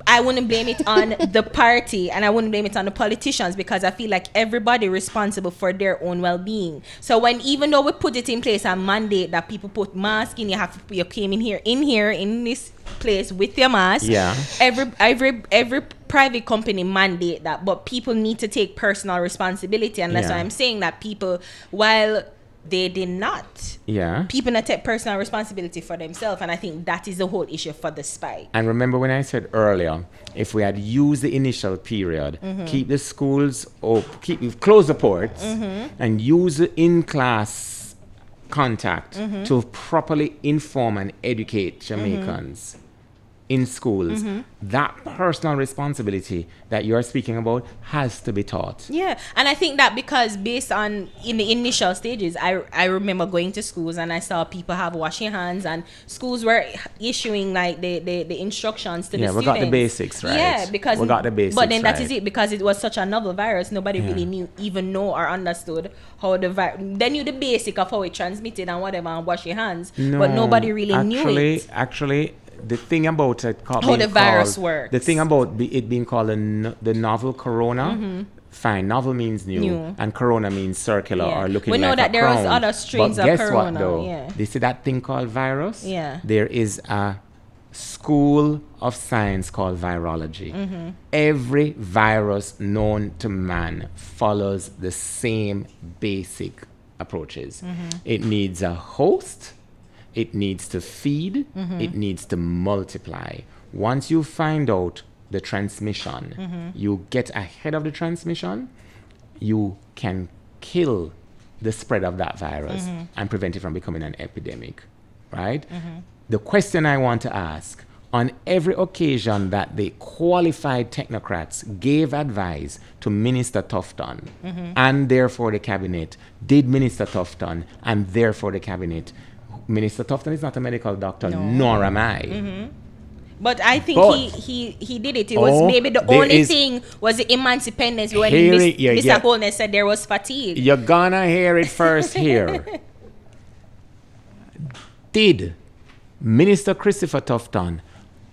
I wouldn't blame it on the party and I wouldn't blame it on the politicians, because I feel like everybody responsible for their own well-being. So even though we put it in place and mandate that people put masks in, you came in this place with your mask. Yeah. Every private company mandate that, but people need to take personal responsibility, and that's why I'm saying that people, while they did not. Yeah. People not take personal responsibility for themselves, and I think that is the whole issue for the spike. And remember when I said earlier, if we had used the initial period, keep the schools open, close the ports, and use the in-class contact to properly inform and educate Jamaicans in schools, that personal responsibility that you're speaking about has to be taught. Yeah, and I think that because based on in the initial stages, I remember going to schools and I saw people have washing hands, and schools were issuing like the instructions to the students. Yeah, we got the basics right. Yeah, because we got the basics. But then right. that is it, because it was such a novel virus, nobody really knew or understood how the virus. They knew the basic of how it transmitted and whatever, and wash your hands, but nobody really knew it. Actually, the thing about it how the virus works. The thing about it being called the novel corona. Fine, novel means new, and corona means circular or looking like a crown. We know that there was other strains of corona. But guess what, though? They see that thing called virus? Yeah. There is a school of science called virology. Every virus known to man follows the same basic approaches. It needs a host. It needs to feed, it needs to multiply. Once you find out the transmission, you get ahead of the transmission, you can kill the spread of that virus and prevent it from becoming an epidemic, right? The question I want to ask, on every occasion that the qualified technocrats gave advice to Minister Tufton and therefore the cabinet, did Minister Tufton and therefore the cabinet, Minister Tufton is not a medical doctor, nor am I. But I think he did it. It was maybe the only thing was the emancipation when Mr. Holness said there was fatigue. You're gonna hear it first here. Did Minister Christopher Tufton,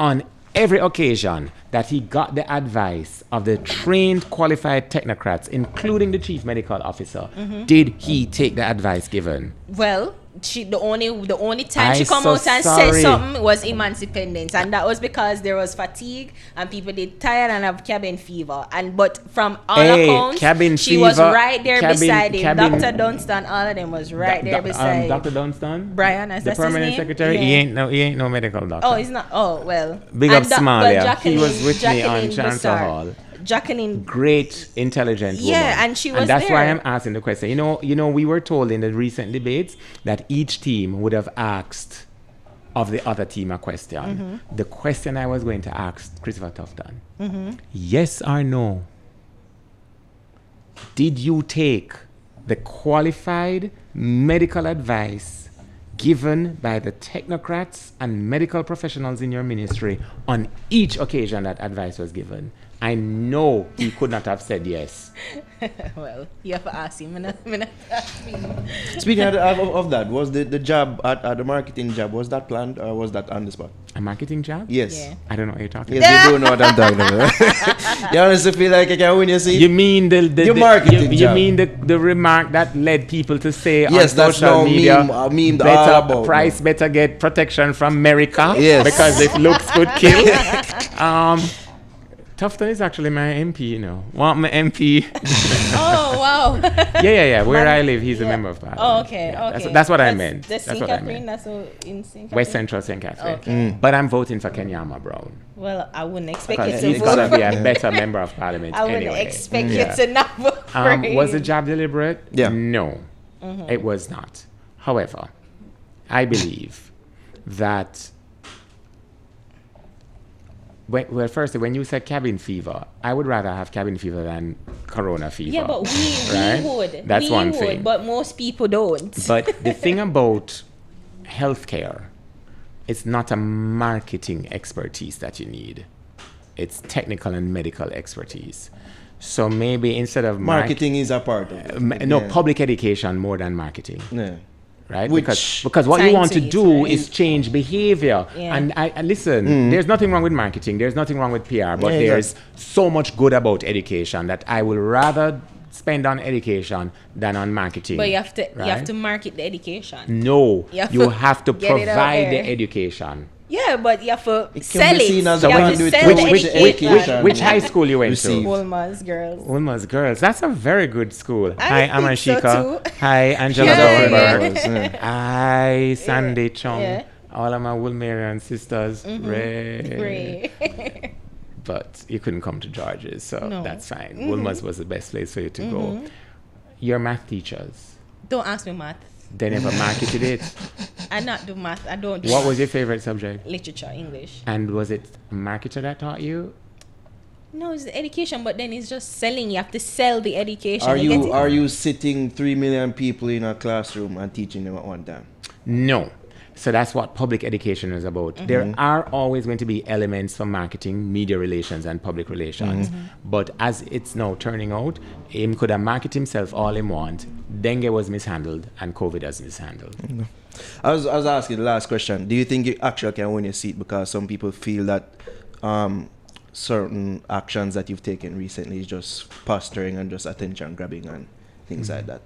on every occasion that he got the advice of the trained, qualified technocrats, including the chief medical officer, did he take the advice given? Well, the only time she come out and said something was emancipation, and that was because there was fatigue and people did tired and have cabin fever. But from all accounts, she was right there beside him. Dr. Dunstan, all of them was right there beside Dr. Dunstan, Brian, as the permanent secretary. Yeah. He ain't no medical doctor. Oh, he's not. Oh well. Big up Somalia. He was with me on Chancellor Hall. Jacqueline. Great, intelligent woman. Yeah, and she was And that's there. why I'm asking the question. You know, we were told in the recent debates that each team would have asked of the other team a question. The question I was going to ask Christopher Tufton, yes or no, did you take the qualified medical advice given by the technocrats and medical professionals in your ministry on each occasion that advice was given? I know he could not have said yes. Well, you have to ask him. I'm not asking him. Speaking of that, was the job at the marketing job, was that planned or was that on the spot? A marketing job? Yes. Yeah. I don't know what you're talking Yes, about. you do know what I'm talking about. You honestly feel like I can win your seat? You mean the marketing you job. mean the remark that led people to say Yes, on that's social now media, memed all about Price better get protection from America Yes. because if looks could kill. Tufton is actually my MP, you know. Want my MP? Oh, wow. Yeah. Where I live, he's a member of parliament. Oh, okay, Yeah, okay. That's what I meant. The That's St. what I Catherine, meant. that's so in St. West Catherine? Central St. Catherine. Okay. But I'm voting for Kenyama Brown. Well, I wouldn't expect Because you he's to going to vote. be a better member of parliament I wouldn't anyway. expect Yeah. you to not vote for him. Was the job deliberate? Yeah. No, it was not. However, I believe that firstly, when you said cabin fever, I would rather have cabin fever than corona fever. Yeah, but right? we would. That's we one would, thing. But most people don't. But the thing about healthcare, it's not a marketing expertise that you need. It's technical and medical expertise. So maybe instead of Marketing is a part of it. public education more than marketing. Yeah. Right? Which because what you want to scientists, do right? is change behavior. Yeah. And I listen, there's nothing wrong with marketing, there's nothing wrong with PR, but Yeah, there's so much good about education that I will rather spend on education than on marketing. But you have to right? market the education. No, You have to to get it out provide the there. education. Yeah, but you have to It can sell be it. seen as You a have to conduit sell to the which education. Which high school you went Receive. to? Wolmer's girls. Wolmer's Girls. That's a very good school. I Hi, think so Amashika. too. Hi, Angela Yeah, Goldberg. yeah. Hi, Sandy Chong. Yeah. All of my Woolmerian sisters. Ray. Great. But you couldn't come to George's, so No. that's fine. Woolmer's was the best place for you to go. Your math teachers, Don't ask me math. they never marketed it. I not do math. I don't do What math. was your favorite subject? Literature, English. And was it a marketer that taught you? No, it's the education, but then it's just selling. You have to sell the education. get it? Are you sitting 3 million people in a classroom and teaching them at one time? No. So that's what public education is about. There are always going to be elements for marketing, media relations, and public relations. But as it's now turning out, him could have marketed himself all he want. Dengue was mishandled, and COVID has mishandled. I was asking the last question. Do you think you actually can win your seat? Because some people feel that certain actions that you've taken recently is just posturing and just attention grabbing and things like that.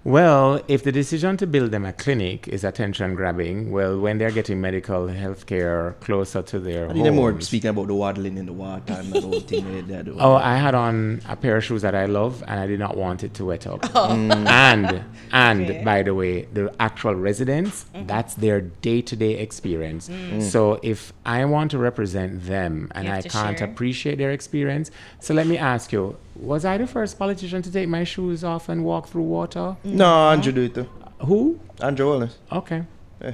Well, if the decision to build them a clinic is attention grabbing, well, when they're getting medical health care closer to their I think they're more homes. speaking about the waddling in the water and the whole thing they're doing. Oh, I had on a pair of shoes that I love, and I did not want it to wet up. And Okay. by the way, the actual residents, that's their day-to-day experience. So if I want to represent them and You have I to can't share. appreciate their experience, so let me ask you, was I the first politician to take my shoes off and walk through water? No, Andrew do it too. Who? Andrew Wallace. Okay. Yeah.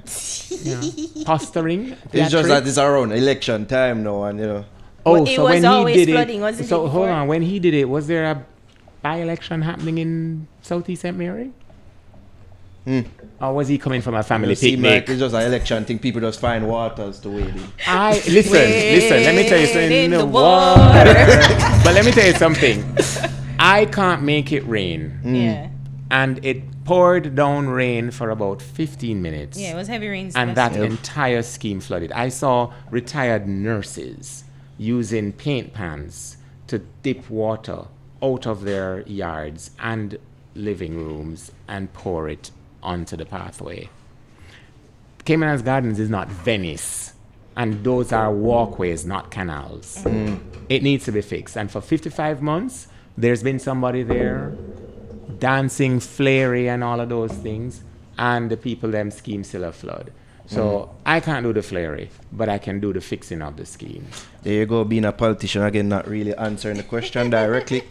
Yeah. Posturing. It's just that theatrics. it's around election time now and you know. Oh, Well, it so was when always he did flooding, it, wasn't so it, hold before? on, when he did it, was there a by-election happening in Southeast St. Mary? Or was he coming from a family It seem picnic? like it's just an election thing. People just find waters to wade in. Listen, let me tell you something. in the But let me tell you something. I can't make it rain. Yeah. And it poured down rain for about 15 minutes. Yeah, it was heavy rains. And that yesterday. entire scheme flooded. I saw retired nurses using paint pans to dip water out of their yards and living rooms and pour it onto the pathway. Cayman's Gardens is not Venice, and those are walkways, not canals. It needs to be fixed. And for 55 months, there's been somebody there dancing, flary, and all of those things, and the people them scheme still a flood. So I can't do the flary, but I can do the fixing of the scheme. There you go, being a politician again, not really answering the question directly.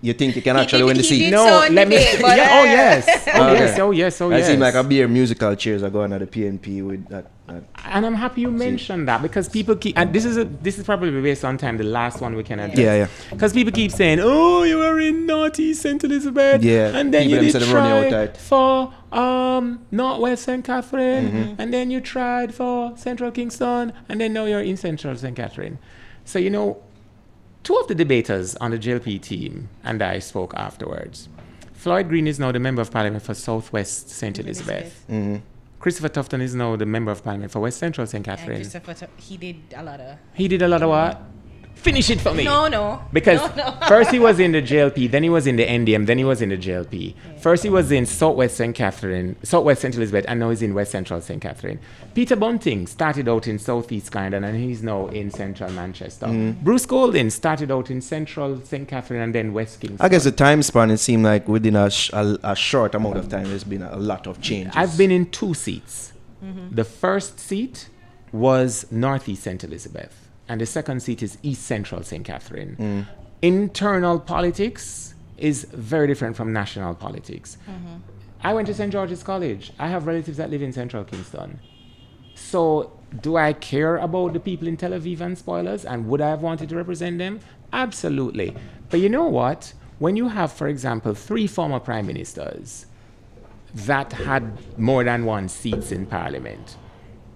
You think you can actually win the seat? No, let me. Oh yes. I seem like a beer musical chairs are going at the PNP with that. And I'm happy you mentioned that, because people keep, and this is probably based on time, the last one we can address. Yeah. Because people keep saying, oh, you were in Northeast St. Elizabeth. Yeah. And then you did try out for Northwest St. Catherine. And then you tried for Central Kingston. And then now you're in Central St. Catherine. So, you know, two of the debaters on the JLP team and I spoke afterwards. Floyd Green is now the Member of Parliament for Southwest St. Elizabeth. Christopher Tufton is now the Member of Parliament for West Central St. Catherine. He did a lot of... He did a lot of what? Finish it for me. No. Because first he was in the JLP, then he was in the NDM, then he was in the JLP. Yeah. First he was in Southwest St. Elizabeth, and now he's in West Central St. Catherine. Peter Bunting started out in Southeast Clarendon, and he's now in Central Manchester. Bruce Golding started out in Central St. Catherine and then West Kingston. I guess the time span, it seemed like within a short amount of time, there's been a lot of changes. I've been in 2 seats. The first seat was Northeast St. Elizabeth. And the second seat is East Central St. Catherine. Internal politics is very different from national politics. I went to St. George's College. I have relatives that live in Central Kingston. So do I care about the people in Tel Aviv and Spoilers? And would I have wanted to represent them? Absolutely. But you know what? When you have, for example, 3 former prime ministers that had more than 1 seats in Parliament,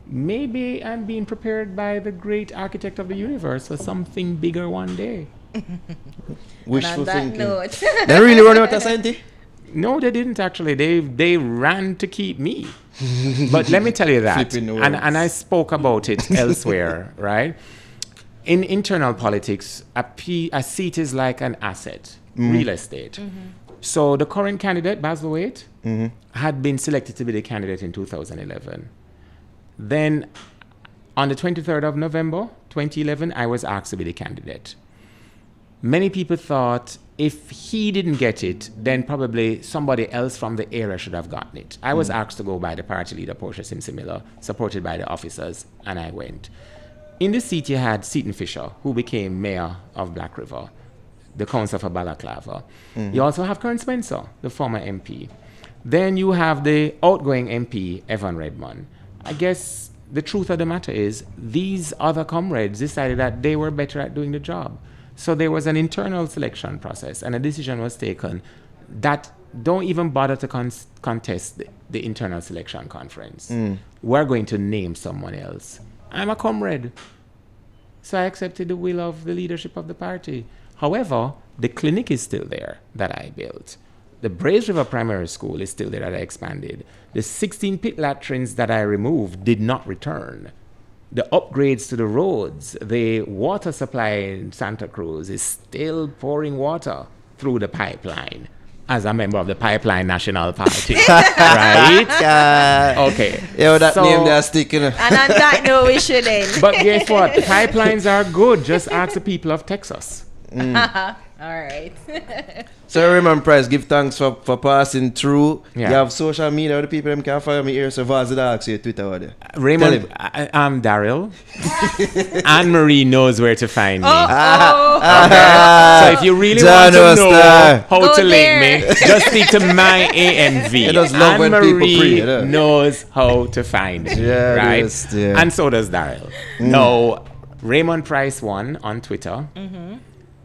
maybe I'm being prepared by the great architect of the universe for something bigger one day. Wishful thinking. Note. They really run out of Santi? No, they didn't actually. They ran to keep me. But let me tell you that. And I spoke about it elsewhere, right? In internal politics, a seat is like an asset, real estate. So the current candidate, Basil Waite, had been selected to be the candidate in 2011. Then on the 23rd of November, 2011, I was asked to be the candidate. Many people thought if he didn't get it, then probably somebody else from the area should have gotten it. I was asked to go by the party leader, Portia Simsimilla, supported by the officers, and I went. In the seat, you had Seaton Fisher, who became mayor of Black River, the council for Balaclava. You also have Kern Spencer, the former MP. Then you have the outgoing MP, Evan Redmond. I guess the truth of the matter is these other comrades decided that they were better at doing the job. So there was an internal selection process, and a decision was taken that don't even bother to contest the internal selection conference. We're going to name someone else. I'm a comrade. So I accepted the will of the leadership of the party. However, the clinic is still there that I built. The Braes River Primary School is still there that I expanded. The 16 pit latrines that I removed did not return. The upgrades to the roads, the water supply in Santa Cruz is still pouring water through the pipeline as a member of the Pipeline National Party. Right? Okay. Yo, that name they're sticking. And on that note, we should end. But guess what? Pipelines are good. Just ask the people of Texas. All right. So Raymond Pryce, give thanks for passing through. Yeah. You have social media where the people them can follow me here. So Vaz the ask you Twitter over there. Raymond, I'm Daryl. Anne-Marie knows where to find me. Oh. So if you really want to know how to link me, just speak to my AMV. Anne-Marie knows how to find me. Yeah, right? Yes, yeah. And so does Daryl. No, Raymond Pryce 1 on Twitter.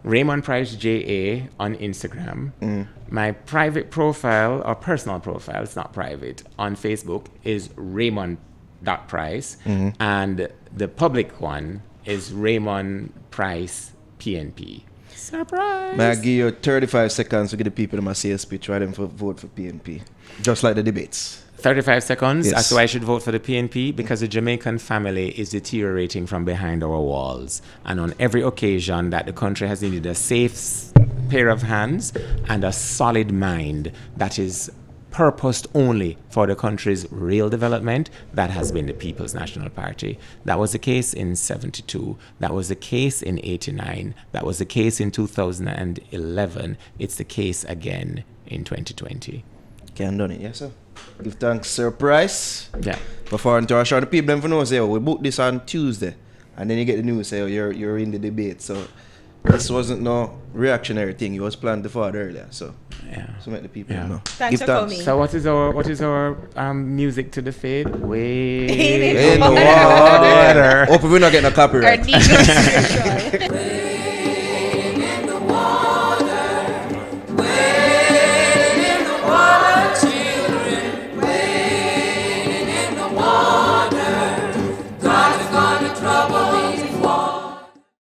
Raymond Pryce JA on Instagram. My private profile or personal profile, it's not private, on Facebook is Raymond.Pryce. And the public one is Raymond Pryce PNP. Surprise! May I give you 35 seconds to get the people in my sales speech, try them for vote for PNP. Just like the debates. 35 seconds Yes. as to why I should vote for the PNP, because the Jamaican family is deteriorating from behind our walls. And on every occasion that the country has needed a safe pair of hands and a solid mind that is purposed only for the country's real development, that has been the People's National Party. That was the case in 72. That was the case in 89. That was the case in 2011. It's the case again in 2020. Can done it, yes sir. Give thanks, Sir Pryce. Yeah. Before into our show, the people them know say, we booked this on Tuesday, and then you get the news say, you're in the debate. So this wasn't no reactionary thing. It was planned before earlier. So make the people know. Thanks for coming. So what is our music to the fade? Way in the water. Hope we're not getting a copyright. Our legal spiritual.